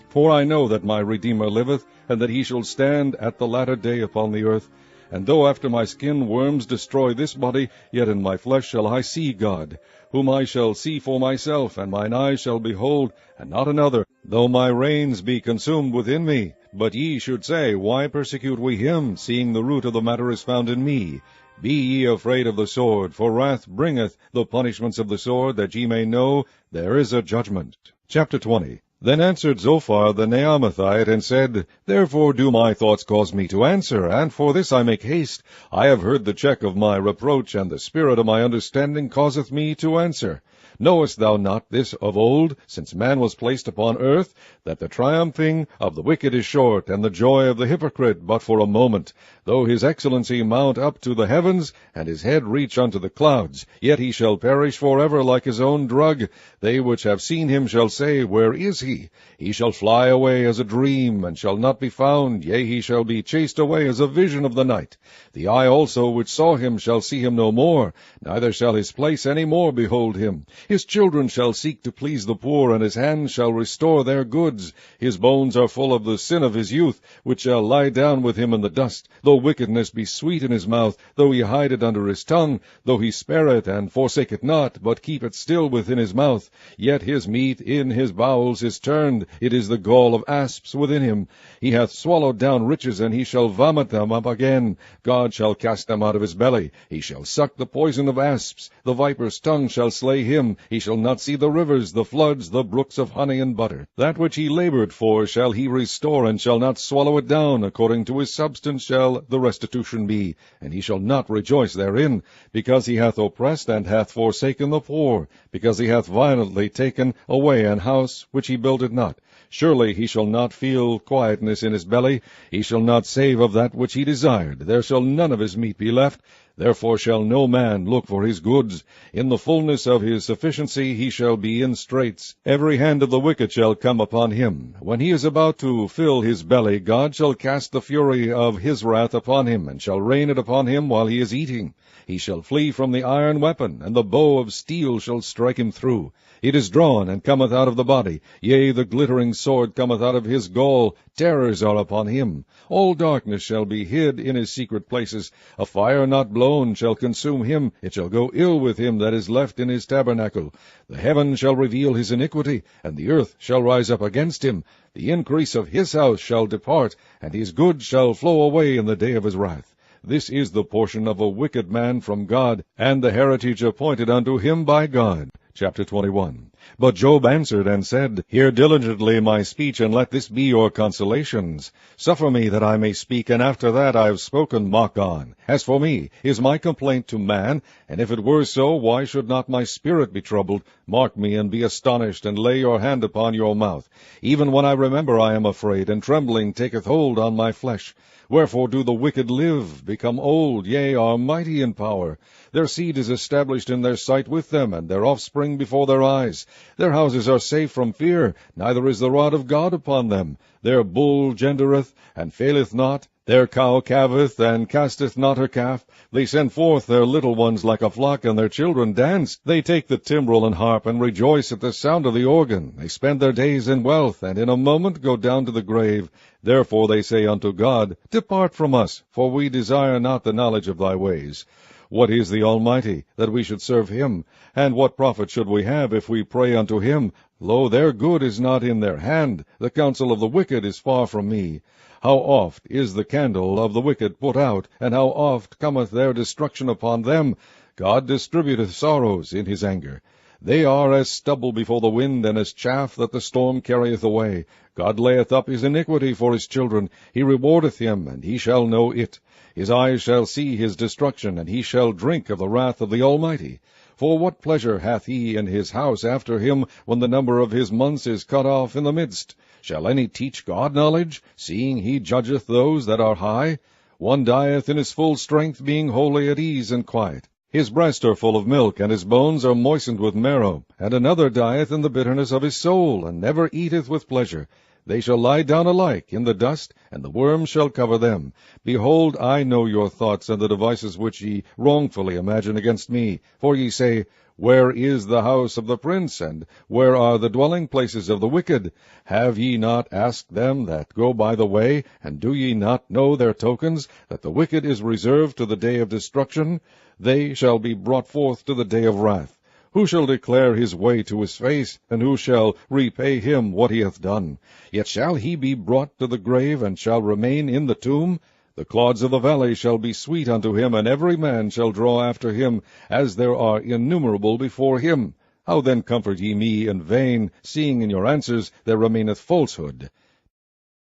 For I know that my Redeemer liveth, and that he shall stand at the latter day upon the earth. And though after my skin worms destroy this body, yet in my flesh shall I see God, whom I shall see for myself, and mine eyes shall behold, and not another, though my reins be consumed within me. But ye should say, Why persecute we him, seeing the root of the matter is found in me? Be ye afraid of the sword, for wrath bringeth the punishments of the sword, that ye may know there is a judgment. Chapter 20. Then answered Zophar the Naamathite, and said, Therefore do my thoughts cause me to answer, and for this I make haste. I have heard the check of my reproach, and the spirit of my understanding causeth me to answer. Knowest thou not this of old, since man was placed upon earth, that the triumphing of the wicked is short, and the joy of the hypocrite but for a moment? Though his excellency mount up to the heavens, and his head reach unto the clouds, yet he shall perish forever like his own drug. They which have seen him shall say, Where is he? He shall fly away as a dream, and shall not be found. Yea, he shall be chased away as a vision of the night. The eye also which saw him shall see him no more, neither shall his place any more behold him. His children shall seek to please the poor, and his hands shall restore their goods. His bones are full of the sin of his youth, which shall lie down with him in the dust. Though wickedness be sweet in his mouth, though he hide it under his tongue, though he spare it, and forsake it not, but keep it still within his mouth, yet his meat in his bowels is turned, it is the gall of asps within him. He hath swallowed down riches, and he shall vomit them up again. God shall cast them out of his belly. He shall suck the poison of asps. The viper's tongue shall slay him. He shall not see the rivers, the floods, the brooks of honey and butter. That which he labored for shall he restore, and shall not swallow it down. According to his substance shall the restitution be, and he shall not rejoice therein, because he hath oppressed and hath forsaken the poor, because he hath violently taken away an house which he builded not. Surely he shall not feel quietness in his belly. He shall not save of that which he desired. There shall none of his meat be left. Therefore shall no man look for his goods. In the fullness of his sufficiency he shall be in straits. Every hand of the wicked shall come upon him. When he is about to fill his belly, God shall cast the fury of his wrath upon him, and shall rain it upon him while he is eating. He shall flee from the iron weapon, and the bow of steel shall strike him through. It is drawn, and cometh out of the body. Yea, the glittering sword cometh out of his gall. Terrors are upon him. All darkness shall be hid in his secret places. A fire not blown shall consume him. It shall go ill with him that is left in his tabernacle. The heaven shall reveal his iniquity, and the earth shall rise up against him. The increase of his house shall depart, and his goods shall flow away in the day of his wrath. This is the portion of a wicked man from God, and the heritage appointed unto him by God. Chapter 21. But Job answered and said, Hear diligently my speech, and let this be your consolations. Suffer me that I may speak, and after that I have spoken, mock on. As for me, is my complaint to man? And if it were so, why should not my spirit be troubled? Mark me, and be astonished, and lay your hand upon your mouth. Even when I remember I am afraid, and trembling taketh hold on my flesh. Wherefore do the wicked live, become old, yea, are mighty in power? Their seed is established in their sight with them, and their offspring before their eyes. Their houses are safe from fear, neither is the rod of God upon them. Their bull gendereth, and faileth not. Their cow calveth, and casteth not her calf. They send forth their little ones like a flock, and their children dance. They take the timbrel and harp, and rejoice at the sound of the organ. They spend their days in wealth, and in a moment go down to the grave. Therefore they say unto God, Depart from us, for we desire not the knowledge of thy ways. What is the Almighty, that we should serve him? And what profit should we have if we pray unto him? Lo, their good is not in their hand. The counsel of the wicked is far from me. How oft is the candle of the wicked put out, and how oft cometh their destruction upon them? God distributeth sorrows in his anger. They are as stubble before the wind, and as chaff that the storm carrieth away. God layeth up his iniquity for his children. He rewardeth him, and he shall know it. His eyes shall see his destruction, and he shall drink of the wrath of the Almighty. For what pleasure hath he in his house after him, when the number of his months is cut off in the midst? Shall any teach God knowledge, seeing he judgeth those that are high? One dieth in his full strength, being wholly at ease and quiet. His breasts are full of milk, and his bones are moistened with marrow. And another dieth in the bitterness of his soul, and never eateth with pleasure. They shall lie down alike in the dust, and the worm shall cover them. Behold, I know your thoughts, and the devices which ye wrongfully imagine against me. For ye say, Where is the house of the prince, and where are the dwelling places of the wicked? Have ye not asked them that go by the way, and do ye not know their tokens, that the wicked is reserved to the day of destruction? They shall be brought forth to the day of wrath. Who shall declare his way to his face, and who shall repay him what he hath done? Yet shall he be brought to the grave, and shall remain in the tomb? The clods of the valley shall be sweet unto him, and every man shall draw after him, as there are innumerable before him. How then comfort ye me in vain, seeing in your answers there remaineth falsehood?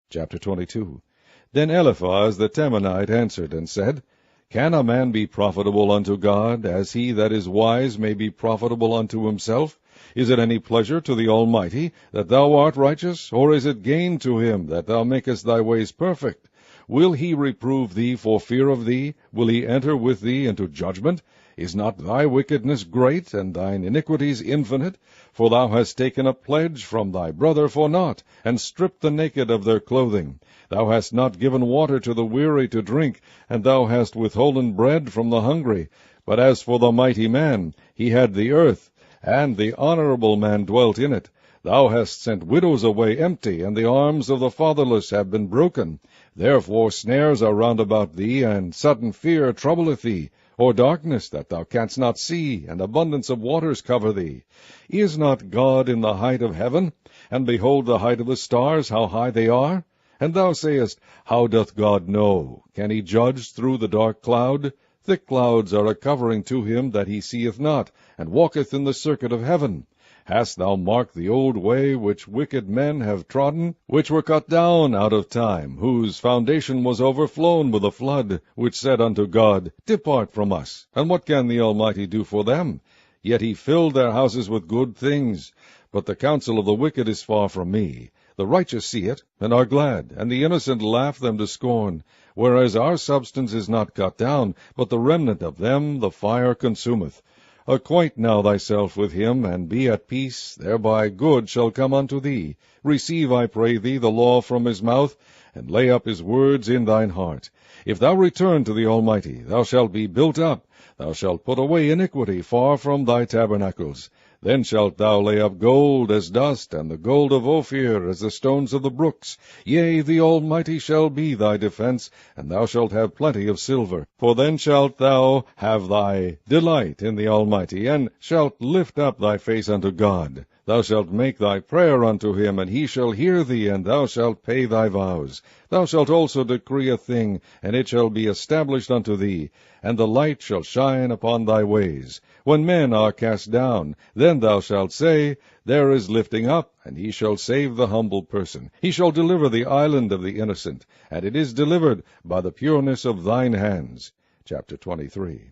Chapter 22. Then Eliphaz the Temanite answered and said, Can a man be profitable unto God, as he that is wise may be profitable unto himself? Is it any pleasure to the Almighty that thou art righteous, or is it gain to him that thou makest thy ways perfect? Will he reprove thee for fear of thee? Will he enter with thee into judgment? Is not thy wickedness great, and thine iniquities infinite? For thou hast taken a pledge from thy brother for naught, and stripped the naked of their clothing. Thou hast not given water to the weary to drink, and thou hast withholden bread from the hungry. But as for the mighty man, he had the earth, and the honorable man dwelt in it. Thou hast sent widows away empty, and the arms of the fatherless have been broken. Therefore snares are round about thee, and sudden fear troubleth thee, or darkness that thou canst not see, and abundance of waters cover thee. Is not God in the height of heaven? And behold the height of the stars, how high they are? And thou sayest, How doth God know? Can he judge through the dark cloud? Thick clouds are a covering to him that he seeth not, and walketh in the circuit of heaven. Hast thou marked the old way which wicked men have trodden, which were cut down out of time, whose foundation was overflown with a flood, which said unto God, Depart from us, and what can the Almighty do for them? Yet he filled their houses with good things. But the counsel of the wicked is far from me. The righteous see it, and are glad, and the innocent laugh them to scorn. Whereas our substance is not cut down, but the remnant of them the fire consumeth. Acquaint now thyself with him, and be at peace, thereby good shall come unto thee. Receive, I pray thee, the law from his mouth, and lay up his words in thine heart. If thou return to the Almighty, thou shalt be built up. Thou shalt put away iniquity far from thy tabernacles. Then shalt thou lay up gold as dust, and the gold of Ophir as the stones of the brooks. Yea, the Almighty shall be thy defense, and thou shalt have plenty of silver. For then shalt thou have thy delight in the Almighty, and shalt lift up thy face unto God. Thou shalt make thy prayer unto him, and he shall hear thee, and thou shalt pay thy vows. Thou shalt also decree a thing, and it shall be established unto thee, and the light shall shine upon thy ways. When men are cast down, then thou shalt say, There is lifting up, and he shall save the humble person. He shall deliver the island of the innocent, and it is delivered by the pureness of thine hands. Chapter 23.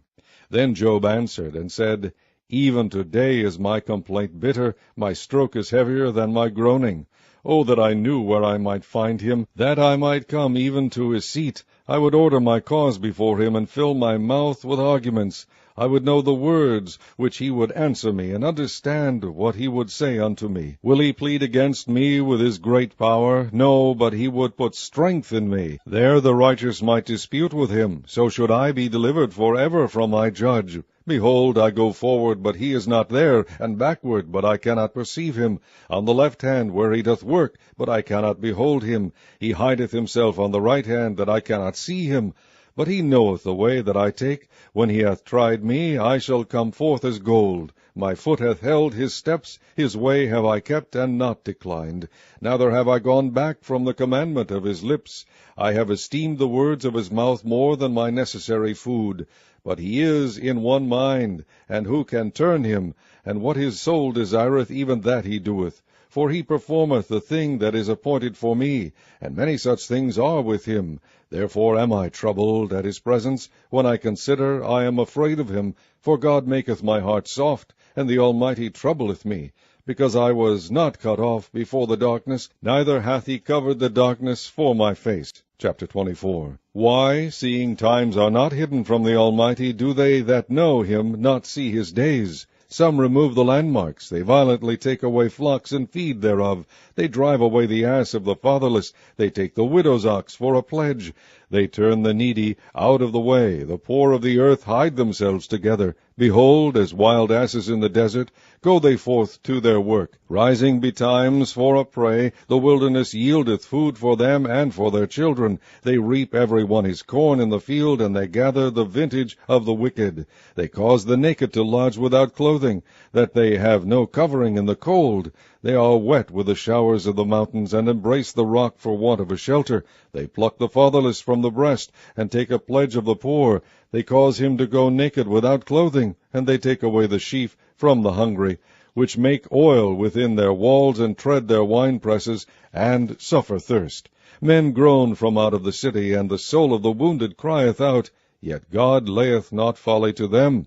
Then Job answered and said, Even today is my complaint bitter, my stroke is heavier than my groaning. Oh, that I knew where I might find him, that I might come even to his seat. I would order my cause before him, and fill my mouth with arguments. I would know the words which he would answer me, and understand what he would say unto me. Will he plead against me with his great power? No, but he would put strength in me. There the righteous might dispute with him. So should I be delivered forever from my judge. Behold, I go forward, but he is not there, and backward, but I cannot perceive him. On the left hand, where he doth work, but I cannot behold him. He hideth himself on the right hand, that I cannot see him. But he knoweth the way that I take. When he hath tried me, I shall come forth as gold. My foot hath held his steps, his way have I kept, and not declined. Neither have I gone back from the commandment of his lips. I have esteemed the words of his mouth more than my necessary food. But he is in one mind, and who can turn him? And what his soul desireth, even that he doeth. For he performeth the thing that is appointed for me, and many such things are with him. Therefore am I troubled at his presence. When I consider, I am afraid of him. For God maketh my heart soft, and the Almighty troubleth me. Because I was not cut off before the darkness, neither hath he covered the darkness for my face. Chapter 24. Why, seeing times are not hidden from the Almighty, do they that know him not see his days? Some remove the landmarks, they violently take away flocks and feed thereof. They drive away the ass of the fatherless, they take the widow's ox for a pledge. They turn the needy out of the way, the poor of the earth hide themselves together. Behold, as wild asses in the desert, go they forth to their work. Rising betimes for a prey, the wilderness yieldeth food for them and for their children. They reap every one his corn in the field, and they gather the vintage of the wicked. They cause the naked to lodge without clothing, that they have no covering in the cold. They are wet with the showers of the mountains, and embrace the rock for want of a shelter. They pluck the fatherless from the breast, and take a pledge of the poor. They cause him to go naked without clothing, and they take away the sheaf from the hungry, which make oil within their walls, and tread their winepresses, and suffer thirst. Men groan from out of the city, and the soul of the wounded crieth out. Yet God layeth not folly to them.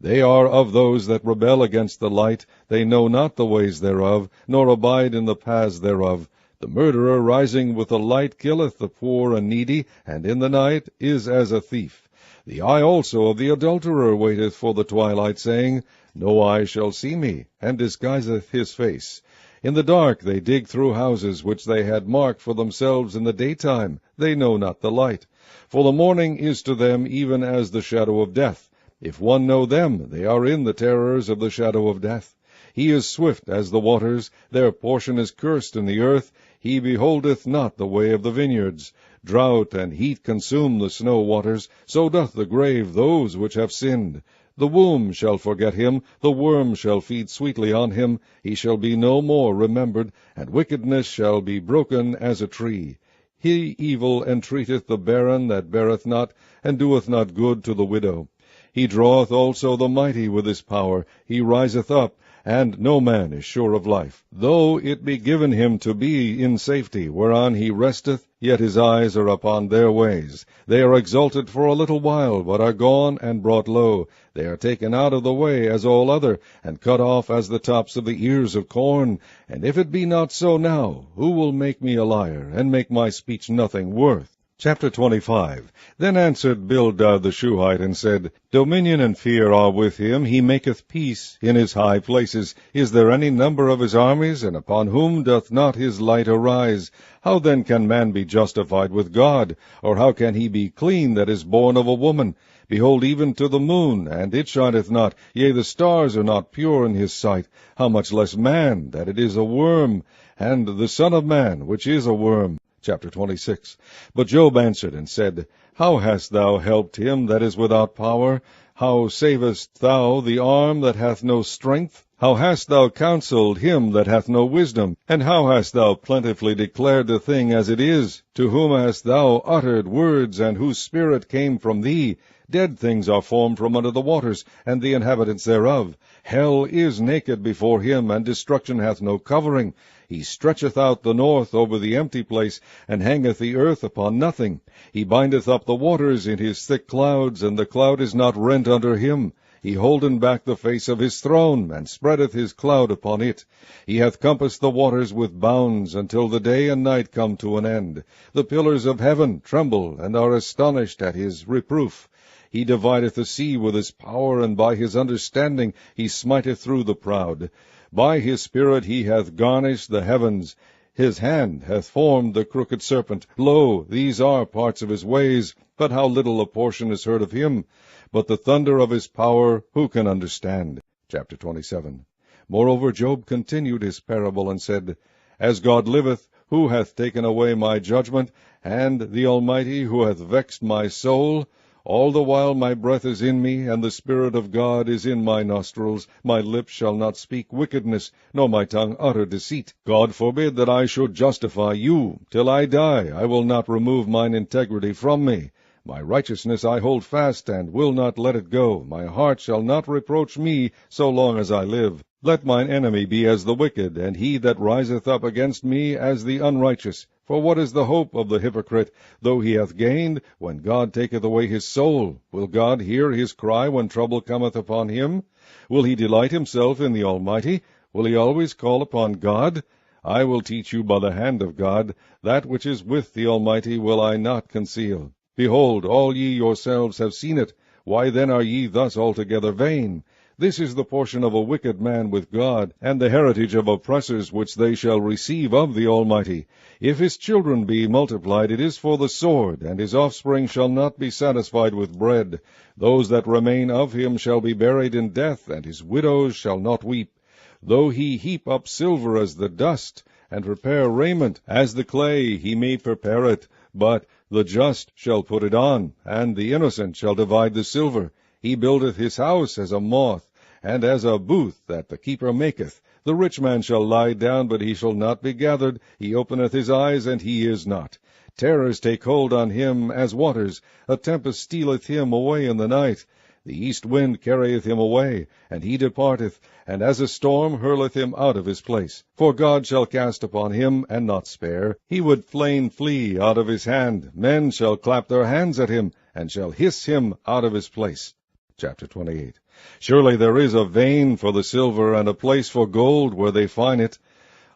They are of those that rebel against the light. They know not the ways thereof, nor abide in the paths thereof. The murderer rising with the light killeth the poor and needy, and in the night is as a thief. The eye also of the adulterer waiteth for the twilight, saying, No eye shall see me, and disguiseth his face. In the dark they dig through houses which they had marked for themselves in the daytime. They know not the light. For the morning is to them even as the shadow of death. If one know them, they are in the terrors of the shadow of death. He is swift as the waters, their portion is cursed in the earth. He beholdeth not the way of the vineyards. Drought and heat consume the snow waters, so doth the grave those which have sinned. The womb shall forget him, the worm shall feed sweetly on him. He shall be no more remembered, and wickedness shall be broken as a tree. He evil entreateth the barren that beareth not, and doeth not good to the widow. He draweth also the mighty with his power. He riseth up, and no man is sure of life. Though it be given him to be in safety, whereon he resteth, yet his eyes are upon their ways. They are exalted for a little while, but are gone and brought low. They are taken out of the way as all other, and cut off as the tops of the ears of corn. And if it be not so now, who will make me a liar, and make my speech nothing worth? Chapter 25. Then answered Bildad the Shuhite, and said, Dominion and fear are with him. He maketh peace in his high places. Is there any number of his armies? And upon whom doth not his light arise? How then can man be justified with God? Or how can he be clean that is born of a woman? Behold, even to the moon, and it shineth not. Yea, the stars are not pure in his sight. How much less man, that it is a worm, and the Son of Man, which is a worm? Chapter 26. But Job answered and said, How hast thou helped him that is without power? How savest thou the arm that hath no strength? How hast thou counseled him that hath no wisdom? And how hast thou plentifully declared the thing as it is? To whom hast thou uttered words, and whose spirit came from thee? Dead things are formed from under the waters, and the inhabitants thereof. Hell is naked before him, and destruction hath no covering. He stretcheth out the north over the empty place, and hangeth the earth upon nothing. He bindeth up the waters in his thick clouds, and the cloud is not rent under him. He holden back the face of his throne, and spreadeth his cloud upon it. He hath compassed the waters with bounds, until the day and night come to an end. The pillars of heaven tremble, and are astonished at his reproof. He divideth the sea with his power, and by his understanding he smiteth through the proud. By his spirit he hath garnished the heavens. His hand hath formed the crooked serpent. Lo, these are parts of his ways, but how little a portion is heard of him. But the thunder of his power who can understand? Chapter 27. Moreover Job continued his parable, and said, As God liveth, who hath taken away my judgment, and the Almighty, who hath vexed my soul? All the while my breath is in me, and the Spirit of God is in my nostrils. My lips shall not speak wickedness, nor my tongue utter deceit. God forbid that I should justify you. Till I die, I will not remove mine integrity from me. My righteousness I hold fast, and will not let it go. My heart shall not reproach me so long as I live. Let mine enemy be as the wicked, and he that riseth up against me as the unrighteous. For what is the hope of the hypocrite, though he hath gained, when God taketh away his soul? Will God hear his cry when trouble cometh upon him? Will he delight himself in the Almighty? Will he always call upon God? I will teach you by the hand of God. That which is with the Almighty will I not conceal. Behold, all ye yourselves have seen it. Why then are ye thus altogether vain? This is the portion of a wicked man with God, and the heritage of oppressors which they shall receive of the Almighty. If his children be multiplied, it is for the sword, and his offspring shall not be satisfied with bread. Those that remain of him shall be buried in death, and his widows shall not weep. Though he heap up silver as the dust, and prepare raiment as the clay, he may prepare it, but the just shall put it on, and the innocent shall divide the silver. He buildeth his house as a moth, and as a booth that the keeper maketh. The rich man shall lie down, but he shall not be gathered. He openeth his eyes, and he is not. Terrors take hold on him as waters. A tempest stealeth him away in the night. The east wind carrieth him away, and he departeth, and as a storm hurleth him out of his place. For God shall cast upon him, and not spare. He would fain flee out of his hand. Men shall clap their hands at him, and shall hiss him out of his place. Chapter 28. Surely there is a vein for the silver, and a place for gold where they find it.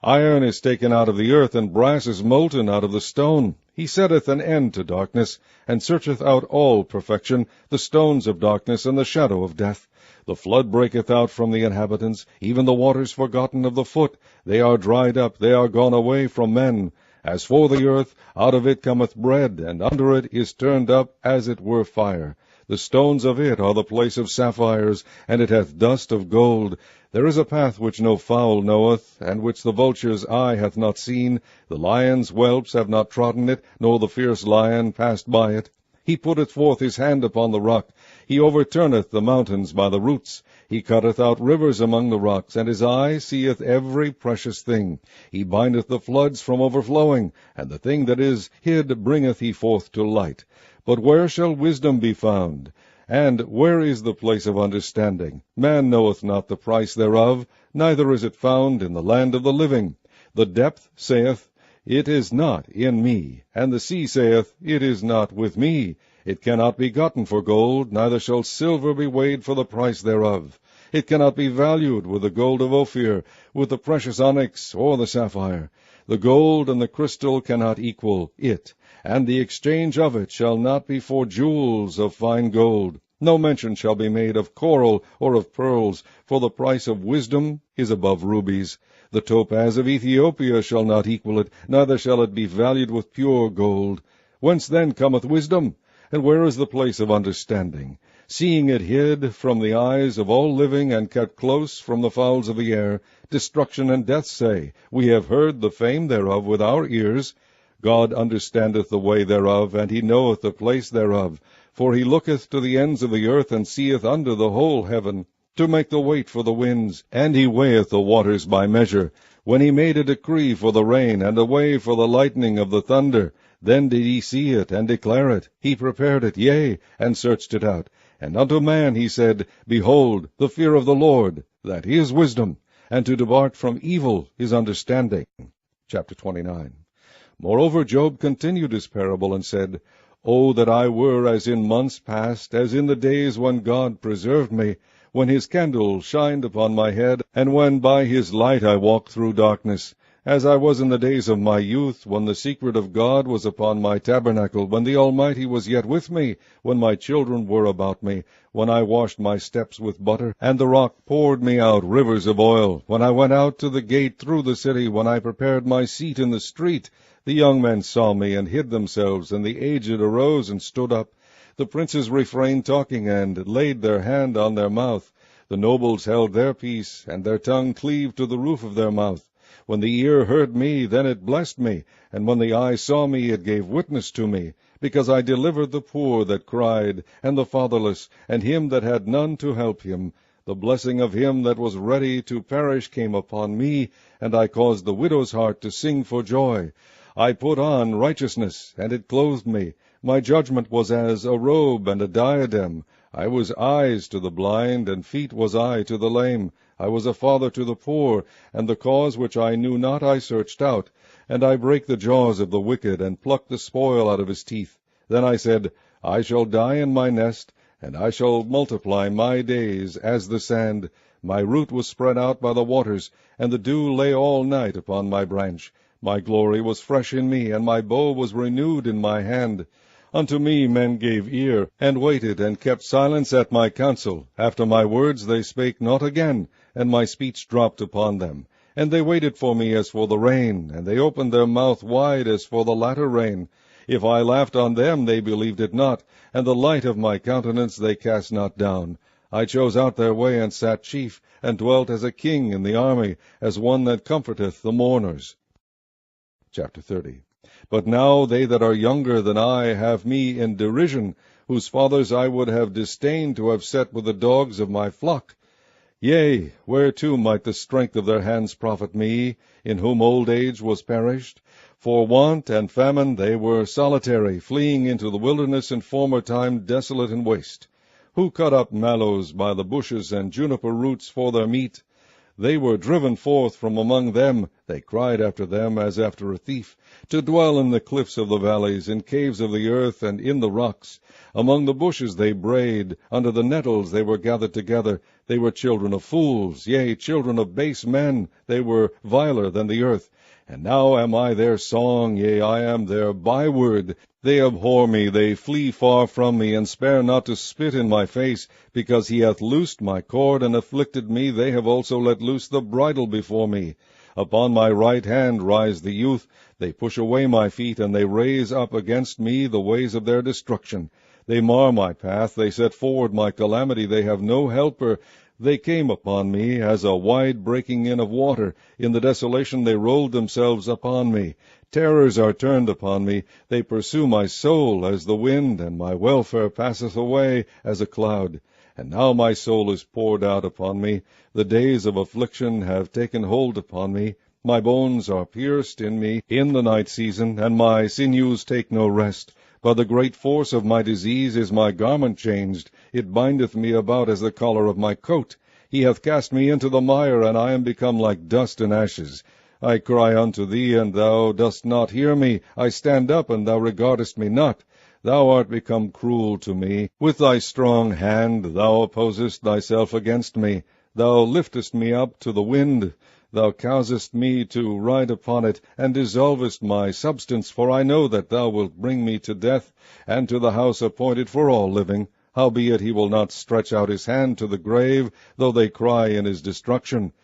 Iron is taken out of the earth, and brass is molten out of the stone. He setteth an end to darkness, and searcheth out all perfection, the stones of darkness and the shadow of death. The flood breaketh out from the inhabitants, even the waters forgotten of the foot. They are dried up, they are gone away from men. As for the earth, out of it cometh bread, and under it is turned up as it were fire. The stones of it are the place of sapphires, and it hath dust of gold. There is a path which no fowl knoweth, and which the vulture's eye hath not seen. The lion's whelps have not trodden it, nor the fierce lion passed by it. He putteth forth his hand upon the rock. He overturneth the mountains by the roots. He cutteth out rivers among the rocks, and his eye seeth every precious thing. He bindeth the floods from overflowing, and the thing that is hid bringeth he forth to light. But where shall wisdom be found? And where is the place of understanding? Man knoweth not the price thereof, neither is it found in the land of the living. The depth saith, It is not in me, and the sea saith, It is not with me. It cannot be gotten for gold, neither shall silver be weighed for the price thereof. It cannot be valued with the gold of Ophir, with the precious onyx, or the sapphire. The gold and the crystal cannot equal it, and the exchange of it shall not be for jewels of fine gold. No mention shall be made of coral or of pearls, for the price of wisdom is above rubies. The topaz of Ethiopia shall not equal it, neither shall it be valued with pure gold. Whence then cometh wisdom? And where is the place of understanding? Seeing it hid from the eyes of all living, and kept close from the fowls of the air, destruction and death say, We have heard the fame thereof with our ears. God understandeth the way thereof, and he knoweth the place thereof. For he looketh to the ends of the earth, and seeth under the whole heaven, to make the weight for the winds, and he weigheth the waters by measure. When he made a decree for the rain, and a way for the lightning of the thunder, then did he see it, and declare it. He prepared it, yea, and searched it out. And unto man he said, Behold, the fear of the Lord, that is wisdom, and to depart from evil is understanding. Chapter 29. Moreover Job continued his parable, and said, O that I were as in months past, as in the days when God preserved me, when his candle shined upon my head, and when by his light I walked through darkness. As I was in the days of my youth, when the secret of God was upon my tabernacle, when the Almighty was yet with me, when my children were about me, when I washed my steps with butter, and the rock poured me out rivers of oil, when I went out to the gate through the city, when I prepared my seat in the street. The young men saw me and hid themselves, and the aged arose and stood up. The princes refrained talking, and laid their hand on their mouth. The nobles held their peace, and their tongue cleaved to the roof of their mouth. When the ear heard me, then it blessed me, and when the eye saw me, it gave witness to me, because I delivered the poor that cried, and the fatherless, and him that had none to help him. The blessing of him that was ready to perish came upon me, and I caused the widow's heart to sing for joy. I put on righteousness, and it clothed me. My judgment was as a robe and a diadem. I was eyes to the blind, and feet was I to the lame. I was a father to the poor, and the cause which I knew not I searched out. And I brake the jaws of the wicked, and plucked the spoil out of his teeth. Then I said, I shall die in my nest, and I shall multiply my days as the sand. My root was spread out by the waters, and the dew lay all night upon my branch. My glory was fresh in me, and my bow was renewed in my hand. Unto me men gave ear, and waited, and kept silence at my counsel. After my words they spake not again, and my speech dropped upon them. And they waited for me as for the rain, and they opened their mouth wide as for the latter rain. If I laughed on them, they believed it not, and the light of my countenance they cast not down. I chose out their way, and sat chief, and dwelt as a king in the army, as one that comforteth the mourners. Chapter 30. But now they that are younger than I have me in derision, whose fathers I would have disdained to have set with the dogs of my flock. Yea, whereto might the strength of their hands profit me, in whom old age was perished? For want and famine they were solitary, fleeing into the wilderness in former time desolate and waste. Who cut up mallows by the bushes, and juniper roots for their meat? They were driven forth from among them. They cried after them as after a thief, to dwell in the cliffs of the valleys, in caves of the earth, and in the rocks. Among the bushes they brayed, under the nettles they were gathered together. They were children of fools, yea, children of base men. They were viler than the earth. And now am I their song, yea, I am their byword. They abhor me, they flee far from me, and spare not to spit in my face. Because he hath loosed my cord, and afflicted me, they have also let loose the bridle before me. Upon my right hand rise the youth. They push away my feet, and they raise up against me the ways of their destruction. They mar my path, they set forward my calamity, they have no helper. They came upon me as a wide breaking in of water. In the desolation they rolled themselves upon me. Terrors are turned upon me. They pursue my soul as the wind, and my welfare passeth away as a cloud. And now my soul is poured out upon me. The days of affliction have taken hold upon me. My bones are pierced in me in the night season, and my sinews take no rest. By the great force of my disease is my garment changed. It bindeth me about as the collar of my coat. He hath cast me into the mire, and I am become like dust and ashes. I cry unto thee, and thou dost not hear me. I stand up, and thou regardest me not. Thou art become cruel to me. With thy strong hand thou opposest thyself against me. Thou liftest me up to the wind. Thou causest me to ride upon it, and dissolvest my substance, for I know that thou wilt bring me to death, and to the house appointed for all living. Howbeit he will not stretch out his hand to the grave, though they cry in his destruction.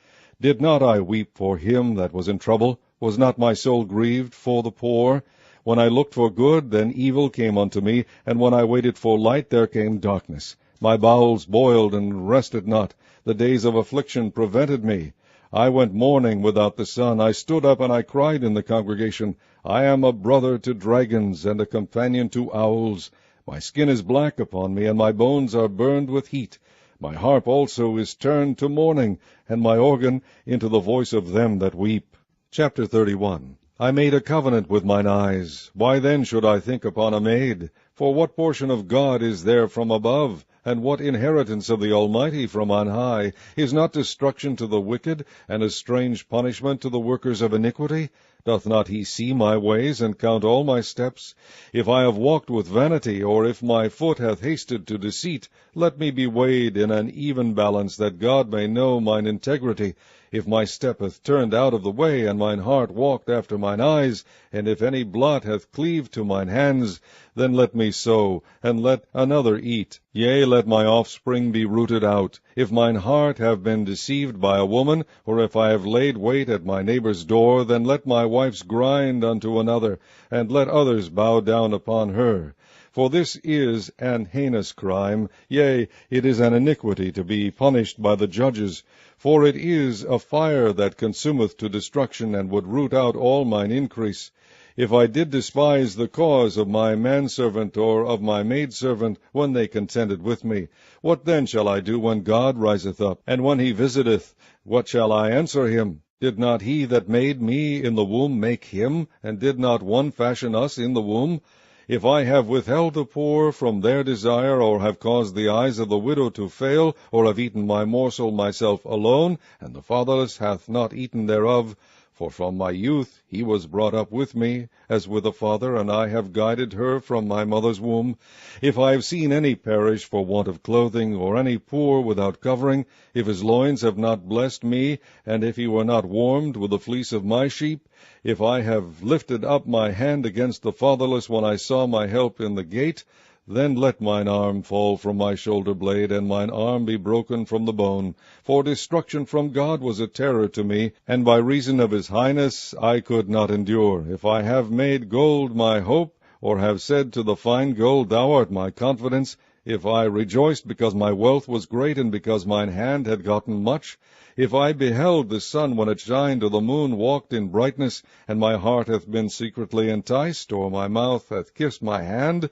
Did not I weep for him that was in trouble? Was not my soul grieved for the poor? When I looked for good, then evil came unto me, and when I waited for light, there came darkness. My bowels boiled and rested not. The days of affliction prevented me. I went mourning without the sun. I stood up, and I cried in the congregation. I am a brother to dragons, and a companion to owls. My skin is black upon me, and my bones are burned with heat. My harp also is turned to mourning, and my organ into the voice of them that weep. Chapter 31. I made a covenant with mine eyes. Why then should I think upon a maid? For what portion of God is there from above? And what inheritance of the Almighty from on high? Is not destruction to the wicked, and a strange punishment to the workers of iniquity? Doth not he see my ways, and count all my steps? If I have walked with vanity, or if my foot hath hasted to deceit, let me be weighed in an even balance, that God may know mine integrity. If my step hath turned out of the way, and mine heart walked after mine eyes, and if any blot hath cleaved to mine hands, then let me sow, and let another eat. Yea, let my offspring be rooted out. If mine heart have been deceived by a woman, or if I have laid wait at my neighbour's door, then let my wives grind unto another, and let others bow down upon her. For this is an heinous crime, yea, it is an iniquity to be punished by the judges. For it is a fire that consumeth to destruction, and would root out all mine increase. If I did despise the cause of my manservant or of my maidservant, when they contended with me, what then shall I do when God riseth up? And when he visiteth, what shall I answer him? Did not he that made me in the womb make him? And did not one fashion us in the womb? If I have withheld the poor from their desire, or have caused the eyes of the widow to fail, or have eaten my morsel myself alone, and the fatherless hath not eaten thereof, for from my youth he was brought up with me, as with a father, and I have guided her from my mother's womb. If I have seen any perish for want of clothing, or any poor without covering, if his loins have not blessed me, and if he were not warmed with the fleece of my sheep, if I have lifted up my hand against the fatherless when I saw my help in the gate, then let mine arm fall from my shoulder blade, and mine arm be broken from the bone. For destruction from God was a terror to me, and by reason of his highness I could not endure. If I have made gold my hope, or have said to the fine gold, Thou art my confidence, if I rejoiced because my wealth was great, and because mine hand had gotten much, if I beheld the sun when it shined, or the moon walked in brightness, and my heart hath been secretly enticed, or my mouth hath kissed my hand,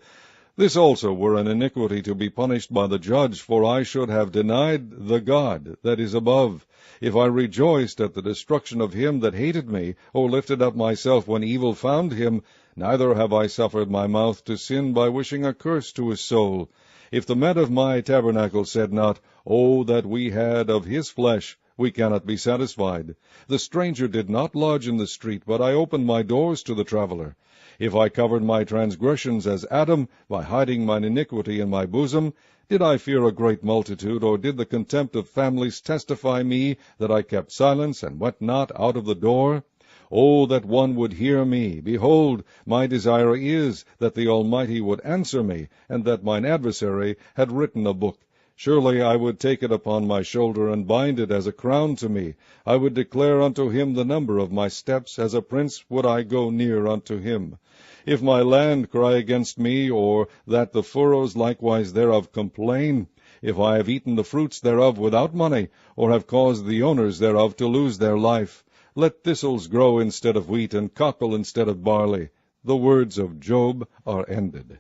this also were an iniquity to be punished by the judge, for I should have denied the God that is above. If I rejoiced at the destruction of him that hated me, or lifted up myself when evil found him, neither have I suffered my mouth to sin by wishing a curse to his soul. If the men of my tabernacle said not, O that we had of his flesh, we cannot be satisfied. The stranger did not lodge in the street, but I opened my doors to the traveller. If I covered my transgressions as Adam, by hiding mine iniquity in my bosom, did I fear a great multitude, or did the contempt of families testify me that I kept silence, and went not out of the door? O that one would hear me! Behold, my desire is that the Almighty would answer me, and that mine adversary had written a book. Surely I would take it upon my shoulder, and bind it as a crown to me. I would declare unto him the number of my steps, as a prince would I go near unto him. If my land cry against me, or that the furrows likewise thereof complain, if I have eaten the fruits thereof without money, or have caused the owners thereof to lose their life, let thistles grow instead of wheat, and cockle instead of barley. The words of Job are ended.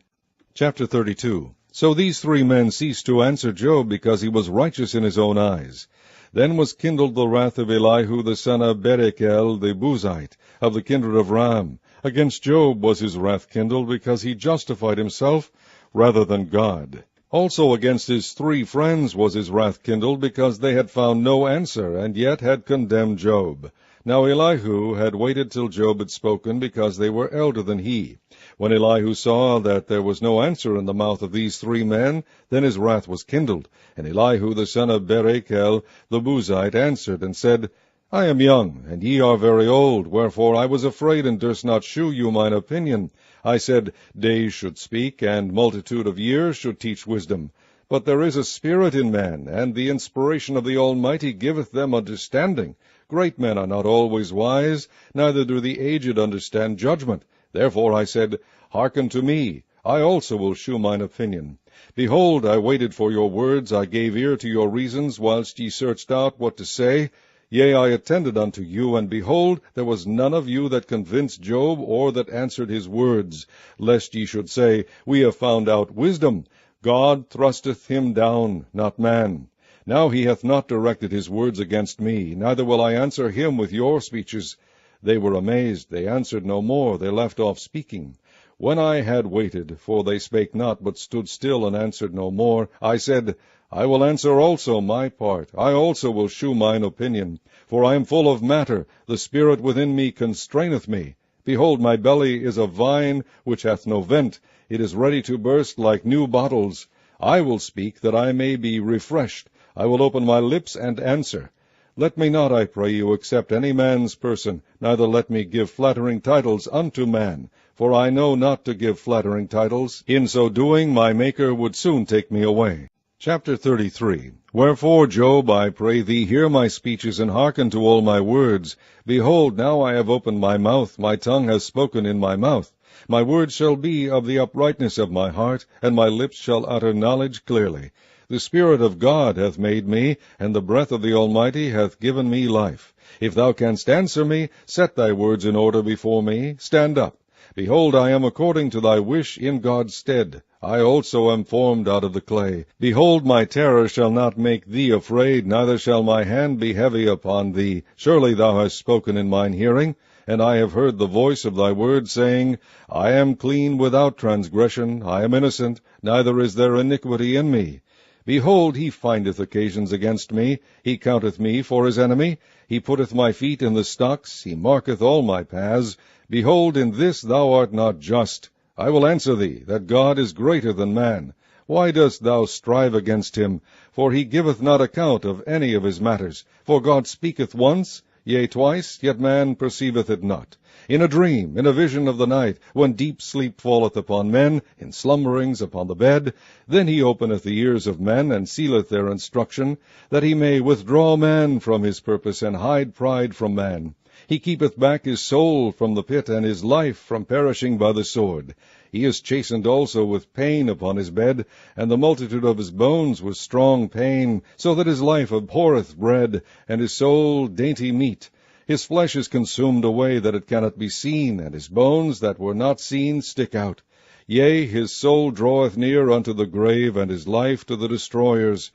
Chapter 32. So these 3 men ceased to answer Job, because he was righteous in his own eyes. Then was kindled the wrath of Elihu the son of Berekel the Buzite, of the kindred of Ram. Against Job was his wrath kindled, because he justified himself rather than God. Also against his 3 friends was his wrath kindled, because they had found no answer, and yet had condemned Job. Now Elihu had waited till Job had spoken, because they were elder than he. When Elihu saw that there was no answer in the mouth of these 3 men, then his wrath was kindled. And Elihu the son of Berekel the Buzite answered, and said, I am young, and ye are very old, wherefore I was afraid, and durst not shew you mine opinion. I said, Days should speak, and multitude of years should teach wisdom. But there is a spirit in man, and the inspiration of the Almighty giveth them understanding. Great men are not always wise, neither do the aged understand judgment. Therefore I said, Hearken to me, I also will shew mine opinion. Behold, I waited for your words, I gave ear to your reasons, whilst ye searched out what to say. Yea, I attended unto you, and behold, there was none of you that convinced Job, or that answered his words, lest ye should say, We have found out wisdom. God thrusteth him down, not man. Now he hath not directed his words against me, neither will I answer him with your speeches. They were amazed, they answered no more, they left off speaking. When I had waited, for they spake not, but stood still, and answered no more, I said, I will answer also my part, I also will shew mine opinion. For I am full of matter, the spirit within me constraineth me. Behold, my belly is a vine which hath no vent, it is ready to burst like new bottles. I will speak, that I may be refreshed. I will open my lips and answer. Let me not, I pray you, accept any man's person, neither let me give flattering titles unto man, for I know not to give flattering titles. In so doing, my Maker would soon take me away. Chapter 33. Wherefore, Job, I pray thee, hear my speeches, and hearken to all my words. Behold, now I have opened my mouth, my tongue has spoken in my mouth. My words shall be of the uprightness of my heart, and my lips shall utter knowledge clearly. The Spirit of God hath made me, and the breath of the Almighty hath given me life. If thou canst answer me, set thy words in order before me. Stand up. Behold, I am according to thy wish in God's stead. I also am formed out of the clay. Behold, my terror shall not make thee afraid, neither shall my hand be heavy upon thee. Surely thou hast spoken in mine hearing, and I have heard the voice of thy word, saying, I am clean without transgression, I am innocent, neither is there iniquity in me. Behold, he findeth occasions against me, he counteth me for his enemy, he putteth my feet in the stocks, he marketh all my paths. Behold, in this thou art not just. I will answer thee, that God is greater than man. Why dost thou strive against him? For he giveth not account of any of his matters. For God speaketh once, yea, twice, yet man perceiveth it not. In a dream, in a vision of the night, when deep sleep falleth upon men, in slumberings upon the bed, then he openeth the ears of men, and sealeth their instruction, that he may withdraw man from his purpose, and hide pride from man. He keepeth back his soul from the pit, and his life from perishing by the sword. He is chastened also with pain upon his bed, and the multitude of his bones with strong pain, so that his life abhorreth bread, and his soul dainty meat. His flesh is consumed away, that it cannot be seen, and his bones that were not seen stick out. Yea, his soul draweth near unto the grave, and his life to the destroyers.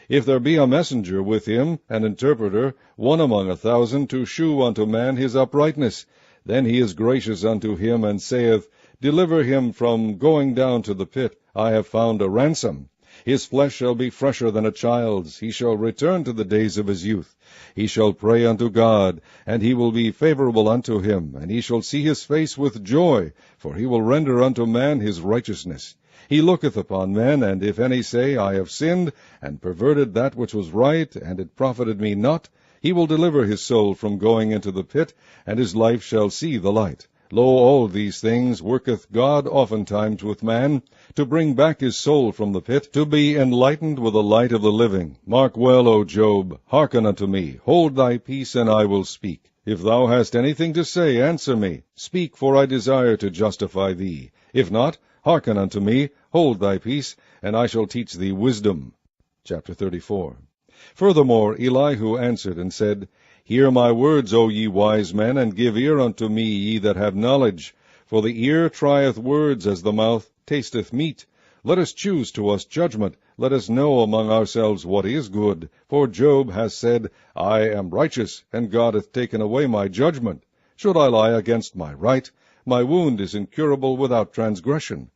If there be a messenger with him, an interpreter, one among 1,000, to shew unto man his uprightness, then he is gracious unto him, and saith, Deliver him from going down to the pit. I have found a ransom. His flesh shall be fresher than a child's. He shall return to the days of his youth. He shall pray unto God, and he will be favorable unto him, and he shall see his face with joy, for he will render unto man his righteousness. He looketh upon men, and if any say, I have sinned, and perverted that which was right, and it profited me not, he will deliver his soul from going into the pit, and his life shall see the light. Lo, all these things worketh God oftentimes with man, to bring back his soul from the pit, to be enlightened with the light of the living. Mark well, O Job, hearken unto me, hold thy peace, and I will speak. If thou hast anything to say, answer me. Speak, for I desire to justify thee. If not, hearken unto me, hold thy peace, and I shall teach thee wisdom. Chapter 34. Furthermore, Elihu answered and said, Hear my words, O ye wise men, and give ear unto me, ye that have knowledge. For the ear trieth words, as the mouth tasteth meat. Let us choose to us judgment. Let us know among ourselves what is good. For Job has said, I am righteous, and God hath taken away my judgment. Should I lie against my right? My wound is incurable without transgression.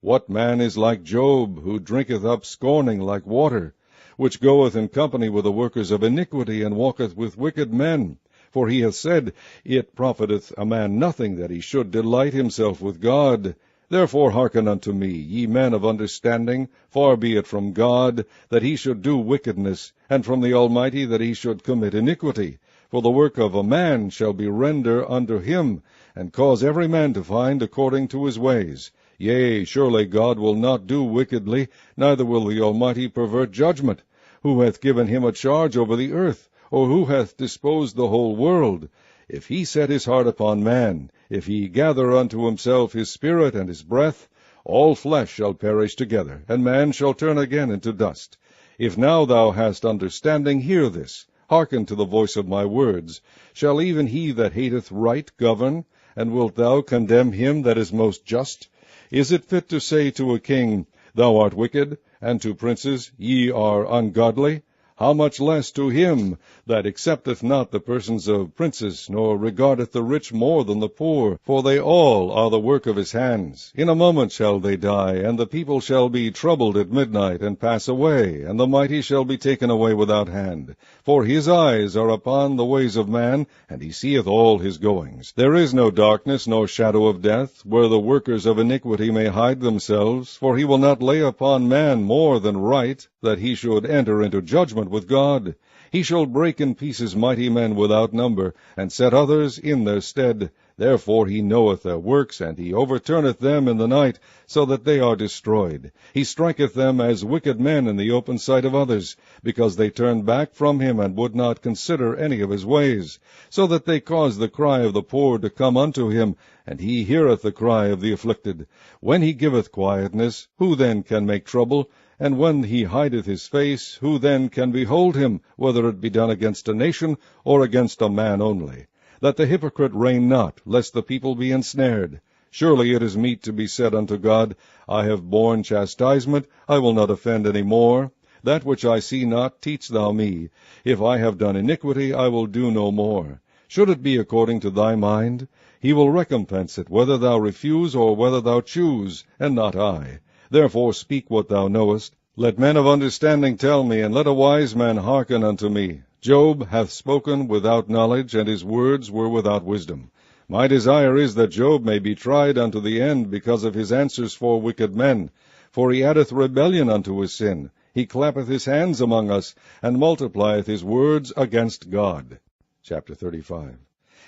What man is like Job, who drinketh up scorning like water, which goeth in company with the workers of iniquity, and walketh with wicked men? For he hath said, It profiteth a man nothing that he should delight himself with God. Therefore hearken unto me, ye men of understanding. Far be it from God, that he should do wickedness, and from the Almighty, that he should commit iniquity. For the work of a man shall be render unto him, and cause every man to find according to his ways. Yea, surely God will not do wickedly, neither will the Almighty pervert judgment. Who hath given him a charge over the earth? Or who hath disposed the whole world? If he set his heart upon man, if he gather unto himself his spirit and his breath, all flesh shall perish together, and man shall turn again into dust. If now thou hast understanding, hear this. Hearken to the voice of my words. Shall even he that hateth right govern? And wilt thou condemn him that is most just? Is it fit to say to a king, Thou art wicked, and to princes, Ye are ungodly? How much less to him that accepteth not the persons of princes, nor regardeth the rich more than the poor? For they all are the work of his hands. In a moment shall they die, and the people shall be troubled at midnight, and pass away, and the mighty shall be taken away without hand. For his eyes are upon the ways of man, and he seeth all his goings. There is no darkness, nor shadow of death, where the workers of iniquity may hide themselves. For he will not lay upon man more than right, that he should enter into judgment judgment with God. He shall break in pieces mighty men without number, and set others in their stead. Therefore he knoweth their works, and he overturneth them in the night, so that they are destroyed. He striketh them as wicked men in the open sight of others, because they turned back from him, and would not consider any of his ways, so that they cause the cry of the poor to come unto him, and he heareth the cry of the afflicted. When he giveth quietness, who then can make trouble? And when he hideth his face, who then can behold him, whether it be done against a nation, or against a man only? That the hypocrite reign not, lest the people be ensnared. Surely it is meet to be said unto God, I have borne chastisement, I will not offend any more. That which I see not, teach thou me. If I have done iniquity, I will do no more. Should it be according to thy mind? He will recompense it, whether thou refuse or whether thou choose, and not I. Therefore speak what thou knowest. Let men of understanding tell me, and let a wise man hearken unto me. Job hath spoken without knowledge, and his words were without wisdom. My desire is that Job may be tried unto the end, because of his answers for wicked men. For he addeth rebellion unto his sin. He clappeth his hands among us, and multiplieth his words against God. Chapter 35.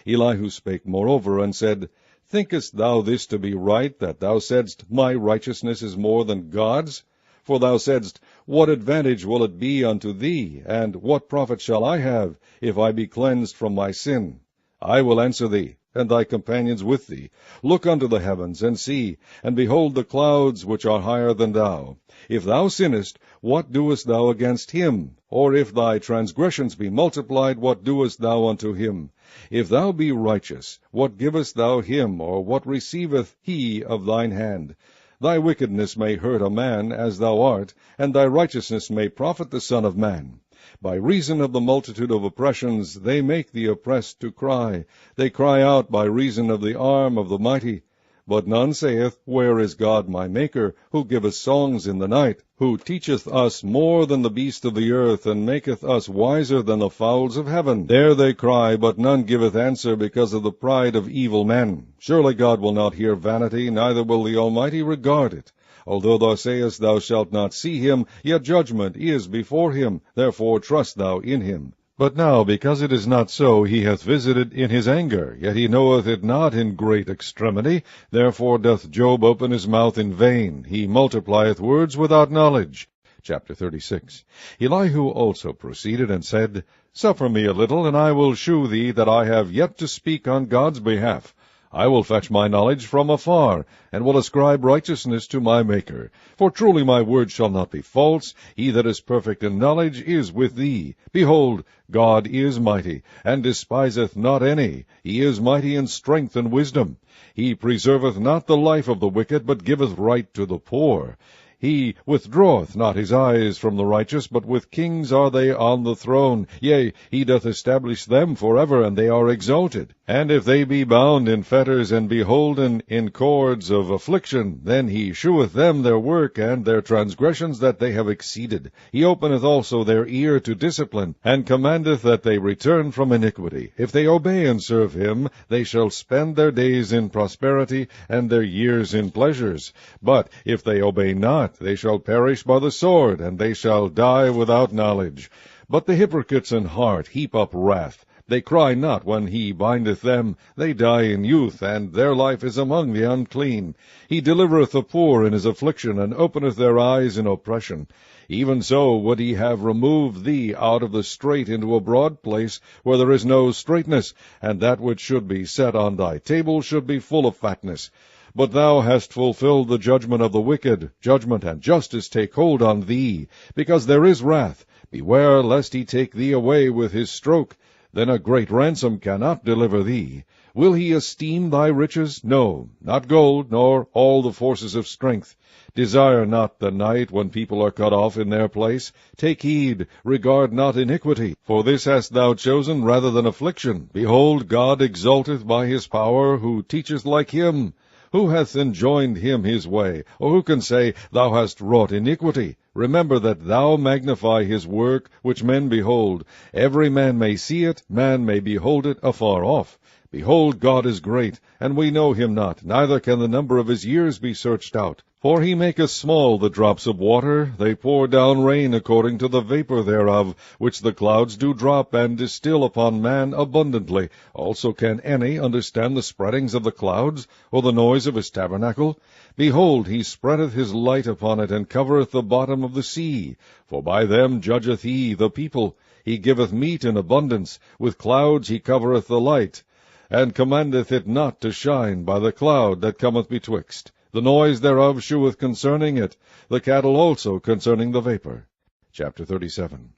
Elihu spake moreover, and said, Thinkest thou this to be right, that thou saidst, My righteousness is more than God's? For thou saidst, What advantage will it be unto thee, and what profit shall I have, if I be cleansed from my sin? I will answer thee, and thy companions with thee. Look unto the heavens, and see, and behold the clouds which are higher than thou. If thou sinnest, what doest thou against him? Or if thy transgressions be multiplied, what doest thou unto him? If thou be righteous, what givest thou him, or what receiveth he of thine hand? Thy wickedness may hurt a man, as thou art, and thy righteousness may profit the Son of Man. By reason of the multitude of oppressions they make the oppressed to cry. They cry out by reason of the arm of the mighty. But none saith, Where is God my Maker, who giveth songs in the night, who teacheth us more than the beasts of the earth, and maketh us wiser than the fowls of heaven? There they cry, but none giveth answer, because of the pride of evil men. Surely God will not hear vanity, neither will the Almighty regard it. Although thou sayest thou shalt not see him, yet judgment is before him, therefore trust thou in him. But now, because it is not so, he hath visited in his anger, yet he knoweth it not in great extremity. Therefore doth Job open his mouth in vain. He multiplieth words without knowledge. Chapter 36. Elihu also proceeded and said, Suffer me a little, and I will shew thee that I have yet to speak on God's behalf. I will fetch my knowledge from afar, and will ascribe righteousness to my Maker. For truly my word shall not be false. He that is perfect in knowledge is with thee. Behold, God is mighty, and despiseth not any. He is mighty in strength and wisdom. He preserveth not the life of the wicked, but giveth right to the poor. He withdraweth not his eyes from the righteous, but with kings are they on the throne. Yea, he doth establish them forever, and they are exalted. And if they be bound in fetters, and beholden in cords of affliction, then he sheweth them their work, and their transgressions that they have exceeded. He openeth also their ear to discipline, and commandeth that they return from iniquity. If they obey and serve him, they shall spend their days in prosperity, and their years in pleasures. But if they obey not, they shall perish by the sword, and they shall die without knowledge. But the hypocrites in heart heap up wrath. They cry not when he bindeth them. They die in youth, and their life is among the unclean. He delivereth the poor in his affliction, and openeth their eyes in oppression. Even so would he have removed thee out of the strait into a broad place, where there is no straightness, and that which should be set on thy table should be full of fatness. But thou hast fulfilled the judgment of the wicked. Judgment and justice take hold on thee, because there is wrath. Beware lest he take thee away with his stroke. Then a great ransom cannot deliver thee. Will he esteem thy riches? No, not gold, nor all the forces of strength. Desire not the night when people are cut off in their place. Take heed, regard not iniquity. For this hast thou chosen rather than affliction. Behold, God exalteth by his power, who teacheth like him. Who hath enjoined him his way? Or who can say, Thou hast wrought iniquity? Remember that thou magnify his work, which men behold. Every man may see it, man may behold it afar off. Behold, God is great, and we know him not, neither can the number of his years be searched out. For he maketh small the drops of water, they pour down rain according to the vapor thereof, which the clouds do drop, and distill upon man abundantly. Also can any understand the spreadings of the clouds, or the noise of his tabernacle? Behold, he spreadeth his light upon it, and covereth the bottom of the sea. For by them judgeth he the people. He giveth meat in abundance, with clouds he covereth the light, and commandeth it not to shine by the cloud that cometh betwixt. The noise thereof sheweth concerning it, the cattle also concerning the vapor. Chapter 37.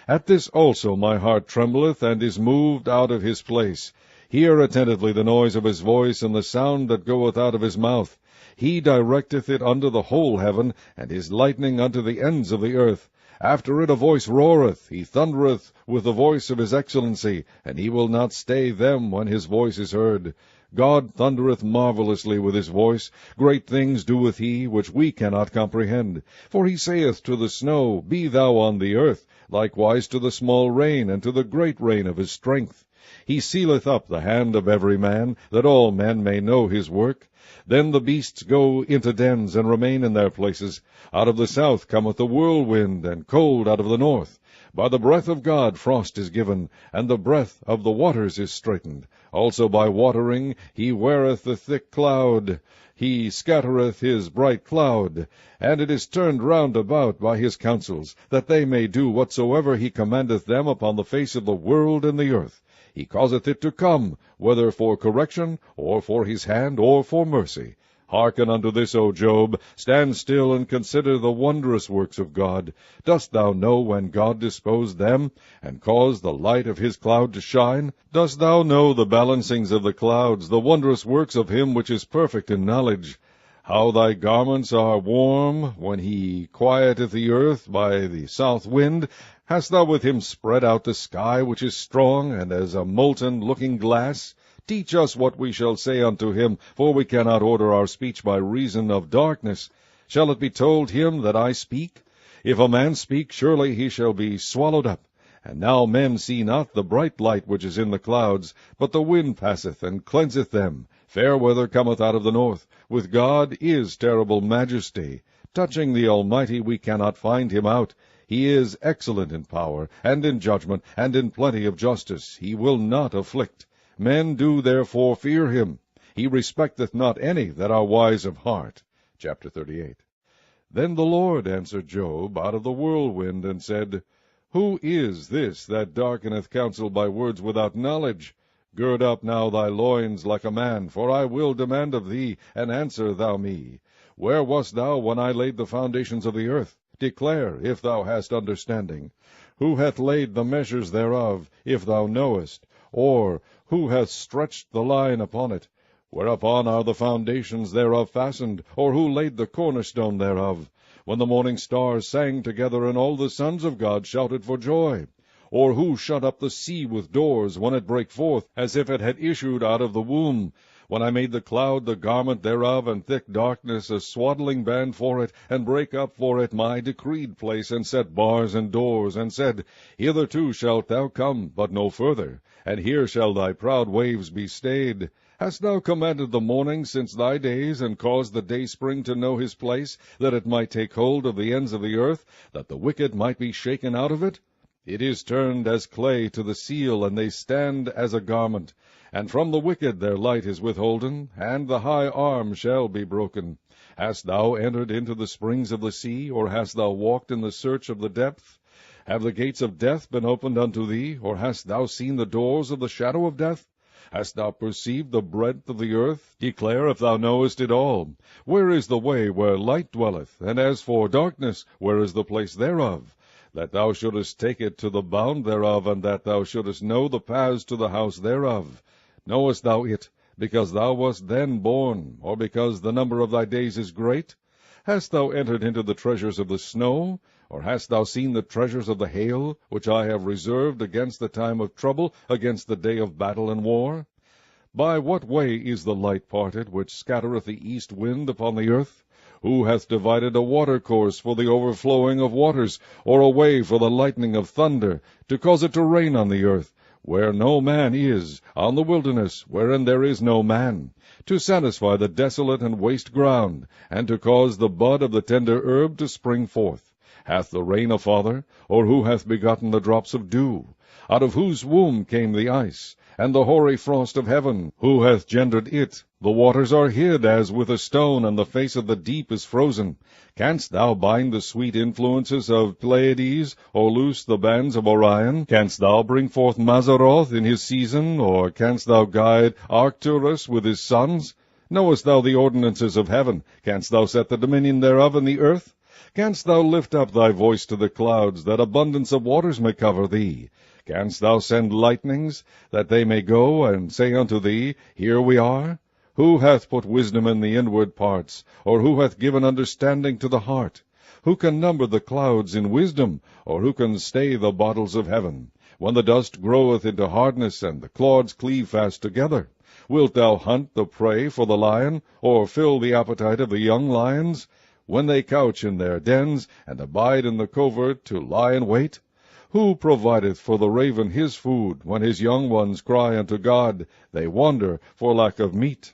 At this also my heart trembleth, and is moved out of his place. Hear attentively the noise of his voice, and the sound that goeth out of his mouth. He directeth it unto the whole heaven, and his lightning unto the ends of the earth. After it a voice roareth, he thundereth with the voice of his excellency, and he will not stay them when his voice is heard. God thundereth marvelously with his voice. Great things doeth he, which we cannot comprehend. For he saith to the snow, Be thou on the earth, likewise to the small rain, and to the great rain of his strength. He sealeth up the hand of every man, that all men may know his work. Then the beasts go into dens, and remain in their places. Out of the south cometh the whirlwind, and cold out of the north. By the breath of God frost is given, and the breath of the waters is straitened. Also by watering he weareth the thick cloud. He scattereth his bright cloud, and it is turned round about by his counsels, that they may do whatsoever he commandeth them upon the face of the world and the earth. He causeth it to come, whether for correction, or for his hand, or for mercy. Hearken unto this, O Job. Stand still, and consider the wondrous works of God. Dost thou know when God disposed them, and caused the light of his cloud to shine? Dost thou know the balancings of the clouds, the wondrous works of him which is perfect in knowledge? How thy garments are warm, when he quieteth the earth by the south wind? Hast thou with him spread out the sky, which is strong, and as a molten looking-glass? Teach us what we shall say unto him, for we cannot order our speech by reason of darkness. Shall it be told him that I speak? If a man speak, surely he shall be swallowed up. And now men see not the bright light which is in the clouds, but the wind passeth and cleanseth them. Fair weather cometh out of the north. With God is terrible majesty. Touching the Almighty we cannot find him out. He is excellent in power, and in judgment, and in plenty of justice. He will not afflict. Men do therefore fear him. He respecteth not any that are wise of heart. Chapter 38. Then the Lord answered Job out of the whirlwind, and said, Who is this that darkeneth counsel by words without knowledge? Gird up now thy loins like a man, for I will demand of thee, and answer thou me. Where wast thou when I laid the foundations of the earth? Declare, if thou hast understanding. Who hath laid the measures thereof, if thou knowest? Or who hath stretched the line upon it? Whereupon are the foundations thereof fastened? Or who laid the cornerstone thereof? When the morning stars sang together, and all the sons of God shouted for joy? Or who shut up the sea with doors, when it brake forth, as if it had issued out of the womb? When I made the cloud the garment thereof, and thick darkness a swaddling band for it, and brake up for it my decreed place, and set bars and doors, and said, Hitherto shalt thou come, but no further, and here shall thy proud waves be stayed. Hast thou commanded the morning since thy days, and caused the dayspring to know his place, that it might take hold of the ends of the earth, that the wicked might be shaken out of it? It is turned as clay to the seal, and they stand as a garment. And from the wicked their light is withholden, and the high arm shall be broken. Hast thou entered into the springs of the sea, or hast thou walked in the search of the depth? Have the gates of death been opened unto thee, or hast thou seen the doors of the shadow of death? Hast thou perceived the breadth of the earth? Declare if thou knowest it all. Where is the way where light dwelleth? And as for darkness, where is the place thereof? That thou shouldest take it to the bound thereof, and that thou shouldest know the paths to the house thereof. Knowest thou it, because thou wast then born, or because the number of thy days is great? Hast thou entered into the treasures of the snow? Or hast thou seen the treasures of the hail, which I have reserved against the time of trouble, against the day of battle and war? By what way is the light parted, which scattereth the east wind upon the earth? Who hath divided a watercourse for the overflowing of waters, or a way for the lightning of thunder, to cause it to rain on the earth? where no man is, on the wilderness, wherein there is no man, to satisfy the desolate and waste ground, and to cause the bud of the tender herb to spring forth. Hath the rain a father, or who hath begotten the drops of dew? Out of whose womb came the ice, and the hoary frost of heaven? Who hath gendered it? The waters are hid as with a stone, and the face of the deep is frozen. Canst thou bind the sweet influences of Pleiades, or loose the bands of Orion? Canst thou bring forth Mazzaroth in his season, or canst thou guide Arcturus with his sons? Knowest thou the ordinances of heaven? Canst thou set the dominion thereof in the earth? Canst thou lift up thy voice to the clouds, that abundance of waters may cover thee? Canst thou send lightnings, that they may go and say unto thee, Here we are? Who hath put wisdom in the inward parts, or who hath given understanding to the heart? Who can number the clouds in wisdom, or who can stay the bottles of heaven? When the dust groweth into hardness, and the clods cleave fast together, wilt thou hunt the prey for the lion, or fill the appetite of the young lions? When they couch in their dens, and abide in the covert to lie in wait? Who provideth for the raven his food, when his young ones cry unto God? They wander for lack of meat.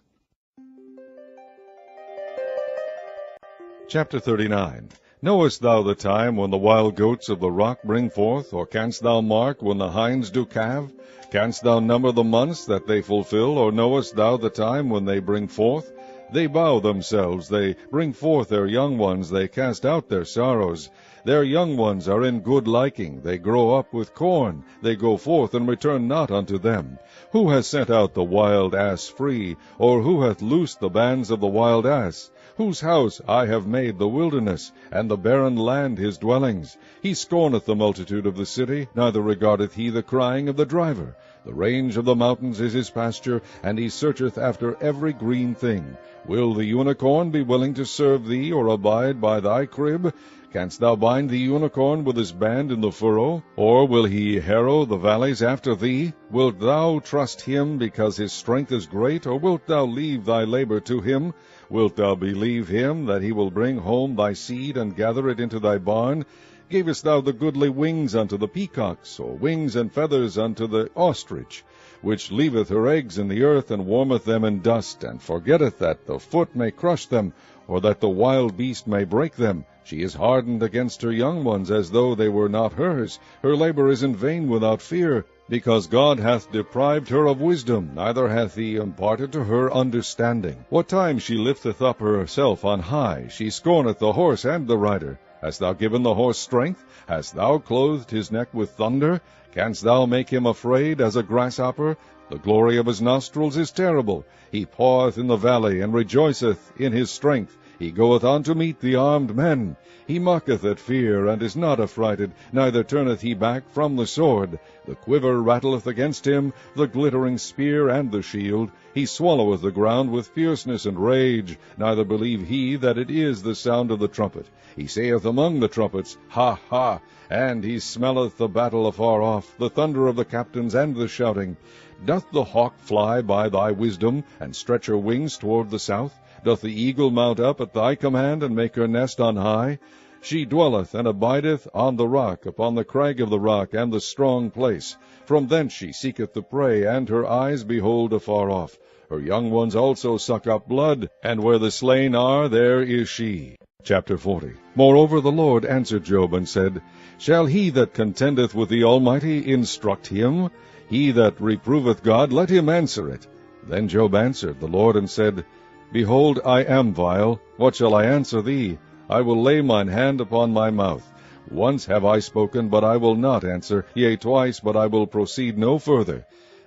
Chapter 39. Knowest thou the time when the wild goats of the rock bring forth, or canst thou mark when the hinds do calve? Canst thou number the months that they fulfill, or knowest thou the time when they bring forth? They bow themselves, they bring forth their young ones, they cast out their sorrows. Their young ones are in good liking, they grow up with corn, they go forth and return not unto them. Who has sent out the wild ass free, or who hath loosed the bands of the wild ass? Whose house I have made the wilderness, and the barren land his dwellings. He scorneth the multitude of the city, neither regardeth he the crying of the driver. The range of the mountains is his pasture, and he searcheth after every green thing. Will the unicorn be willing to serve thee, or abide by thy crib? Canst thou bind the unicorn with his band in the furrow? Or will he harrow the valleys after thee? Wilt thou trust him because his strength is great, or wilt thou leave thy labor to him? Wilt thou believe him, that he will bring home thy seed, and gather it into thy barn? Gavest thou the goodly wings unto the peacocks, or wings and feathers unto the ostrich, which leaveth her eggs in the earth, and warmeth them in dust, and forgetteth that the foot may crush them, or that the wild beast may break them? She is hardened against her young ones, as though they were not hers. Her labor is in vain without fear, because God hath deprived her of wisdom, neither hath he imparted to her understanding. What time she lifteth up herself on high, she scorneth the horse and the rider. Hast thou given the horse strength? Hast thou clothed his neck with thunder? Canst thou make him afraid as a grasshopper? The glory of his nostrils is terrible. He paweth in the valley, and rejoiceth in his strength. He goeth on to meet the armed men. He mocketh at fear, and is not affrighted, neither turneth he back from the sword. The quiver rattleth against him, the glittering spear and the shield. He swalloweth the ground with fierceness and rage, neither believe he that it is the sound of the trumpet. He saith among the trumpets, Ha, ha! And he smelleth the battle afar off, the thunder of the captains and the shouting. Doth the hawk fly by thy wisdom, and stretch her wings toward the south? Doth the eagle mount up at thy command, and make her nest on high? She dwelleth and abideth on the rock, upon the crag of the rock, and the strong place. From thence she seeketh the prey, and her eyes behold afar off. Her young ones also suck up blood, and where the slain are, there is she. Chapter 40. Moreover the Lord answered Job, and said, Shall he that contendeth with the Almighty instruct him? He that reproveth God, let him answer it. Then Job answered the Lord, and said, Behold, I am vile. What shall I answer thee? I will lay mine hand upon my mouth. Once have I spoken, but I will not answer, yea, twice, but I will proceed no further.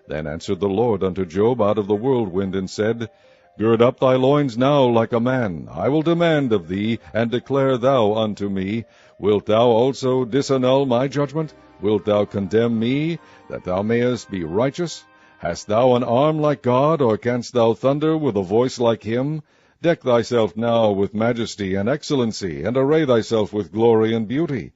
Then answered the Lord unto Job out of the whirlwind, and said, Gird up thy loins now like a man. I will demand of thee, and declare thou unto me. Wilt thou also disannul my judgment? Wilt thou condemn me, that thou mayest be righteous? Hast thou an arm like God, or canst thou thunder with a voice like him? Deck thyself now with majesty and excellency, and array thyself with glory and beauty.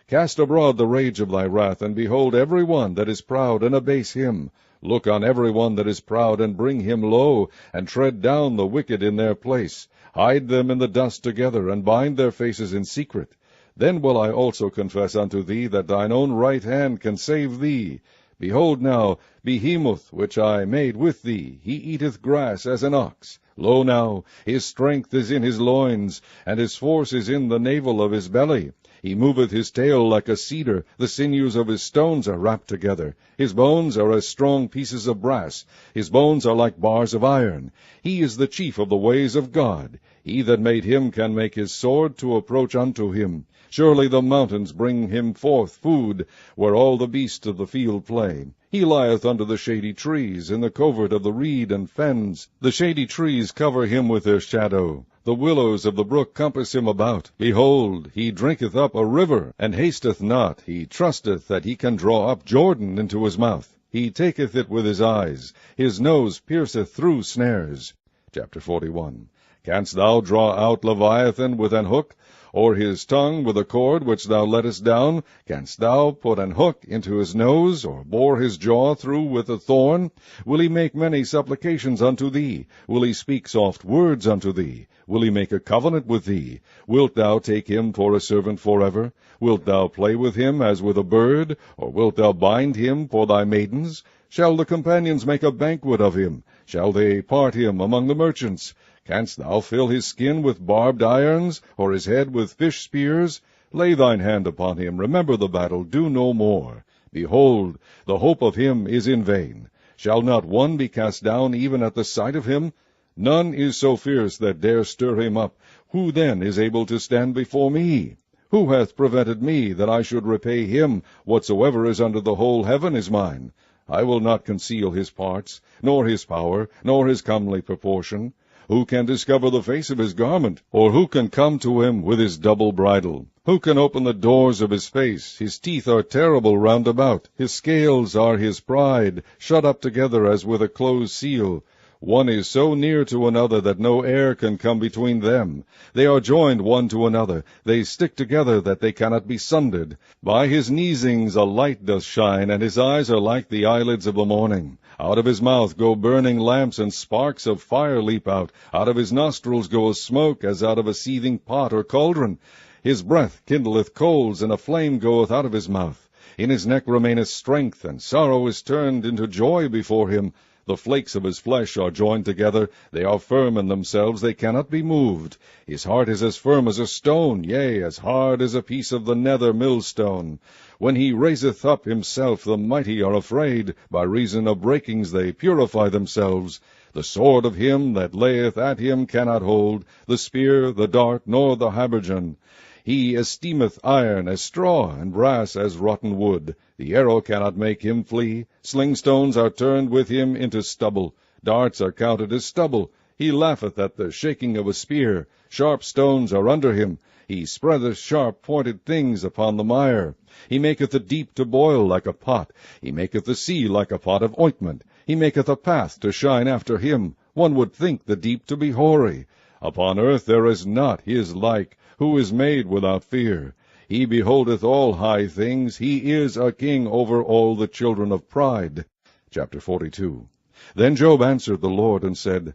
Cast abroad the rage of thy wrath, and behold every one that is proud, and abase him. Look on every one that is proud, and bring him low, and tread down the wicked in their place. Hide them in the dust together, and bind their faces in secret. Then will I also confess unto thee that thine own right hand can save thee. Behold now, Behemoth, which I made with thee, he eateth grass as an ox. Lo now, his strength is in his loins, and his force is in the navel of his belly. He moveth his tail like a cedar, the sinews of his stones are wrapped together. His bones are as strong pieces of brass, his bones are like bars of iron. He is the chief of the ways of God. He that made him can make his sword to approach unto him. Surely the mountains bring him forth food, where all the beasts of the field play. He lieth under the shady trees, in the covert of the reed and fens. The shady trees cover him with their shadow. The willows of the brook compass him about. Behold, he drinketh up a river, and hasteth not. He trusteth that he can draw up Jordan into his mouth. He taketh it with his eyes. His nose pierceth through snares. Chapter 41. Canst thou draw out Leviathan with an hook, or his tongue with a cord which thou lettest down? Canst thou put an hook into his nose, or bore his jaw through with a thorn? Will he make many supplications unto thee? Will he speak soft words unto thee? Will he make a covenant with thee? Wilt thou take him for a servant forever? Wilt thou play with him as with a bird? Or wilt thou bind him for thy maidens? Shall the companions make a banquet of him? Shall they part him among the merchants? Canst thou fill his skin with barbed irons, or his head with fish spears? Lay thine hand upon him, remember the battle, do no more. Behold, the hope of him is in vain. Shall not one be cast down even at the sight of him? None is so fierce that dare stir him up. Who then is able to stand before me? Who hath prevented me, that I should repay him? Whatsoever is under the whole heaven is mine. I will not conceal his parts, nor his power, nor his comely proportion. Who can discover the face of his garment? Or who can come to him with his double bridle? Who can open the doors of his face? His teeth are terrible round about. His scales are his pride, shut up together as with a closed seal. One is so near to another that no air can come between them. They are joined one to another. They stick together that they cannot be sundered. By his neesings a light doth shine, and his eyes are like the eyelids of the morning. Out of his mouth go burning lamps, and sparks of fire leap out. Out of his nostrils goeth smoke, as out of a seething pot or cauldron. His breath kindleth coals, and a flame goeth out of his mouth. In his neck remaineth strength, and sorrow is turned into joy before him. The flakes of his flesh are joined together, they are firm in themselves, they cannot be moved. His heart is as firm as a stone, yea, as hard as a piece of the nether millstone. When he raiseth up himself, the mighty are afraid. By reason of breakings they purify themselves. The sword of him that layeth at him cannot hold, the spear, the dart, nor the habergeon. He esteemeth iron as straw, and brass as rotten wood. The arrow cannot make him flee. Slingstones are turned with him into stubble. Darts are counted as stubble. He laugheth at the shaking of a spear. Sharp stones are under him. He spreadeth sharp-pointed things upon the mire. He maketh the deep to boil like a pot. He maketh the sea like a pot of ointment. He maketh a path to shine after him. One would think the deep to be hoary. Upon earth there is not his like, who is made without fear. He beholdeth all high things. He is a king over all the children of pride. Chapter 42. Then Job answered the Lord and said,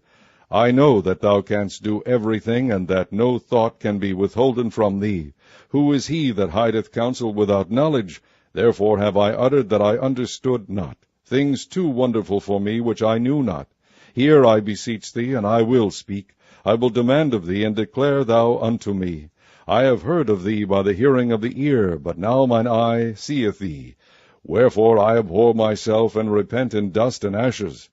I know that thou canst do everything, and that no thought can be withholden from thee. Who is he that hideth counsel without knowledge? Therefore have I uttered that I understood not, things too wonderful for me which I knew not. Hear, I beseech thee, and I will speak. I will demand of thee, and declare thou unto me. I have heard of thee by the hearing of the ear, but now mine eye seeth thee. Wherefore I abhor myself, and repent in dust and ashes.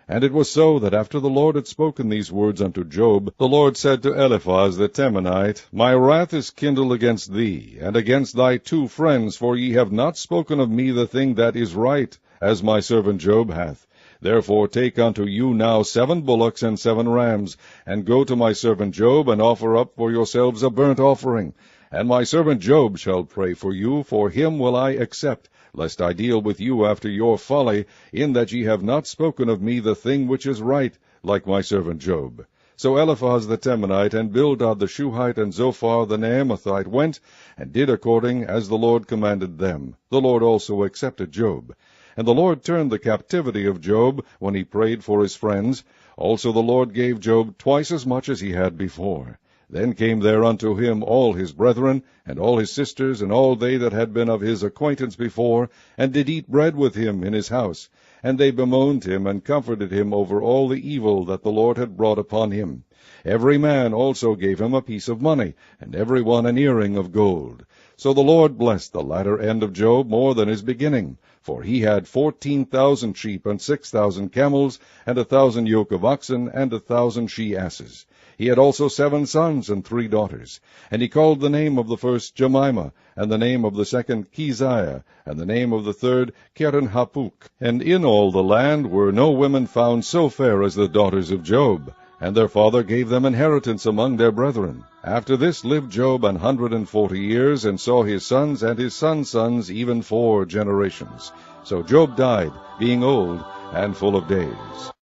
And it was so, that after the Lord had spoken these words unto Job, the Lord said to Eliphaz the Temanite, My wrath is kindled against thee, and against thy 2 friends, for ye have not spoken of me the thing that is right, as my servant Job hath. Therefore take unto you now 7 bullocks and 7 rams, and go to my servant Job, and offer up for yourselves a burnt offering. And my servant Job shall pray for you, for him will I accept, lest I deal with you after your folly, in that ye have not spoken of me the thing which is right, like my servant Job. So Eliphaz the Temanite, and Bildad the Shuhite, and Zophar the Naamathite went, and did according as the Lord commanded them. The Lord also accepted Job. And the Lord turned the captivity of Job, when he prayed for his friends. Also the Lord gave Job twice as much as he had before. Then came there unto him all his brethren, and all his sisters, and all they that had been of his acquaintance before, and did eat bread with him in his house. And they bemoaned him, and comforted him over all the evil that the Lord had brought upon him. Every man also gave him a piece of money, and every one an earring of gold. So the Lord blessed the latter end of Job more than his beginning, for he had 14,000 sheep, and 6,000 camels, and 1,000 yoke of oxen, and 1,000 she-asses. He had also 7 sons and 3 daughters. And he called the name of the first Jemimah, and the name of the second Keziah, and the name of the third Keren-hapuk. And in all the land were no women found so fair as the daughters of Job. And their father gave them inheritance among their brethren. After this lived Job 140 years, and saw his sons and his sons' sons, even 4 generations. So Job died, being old and full of days.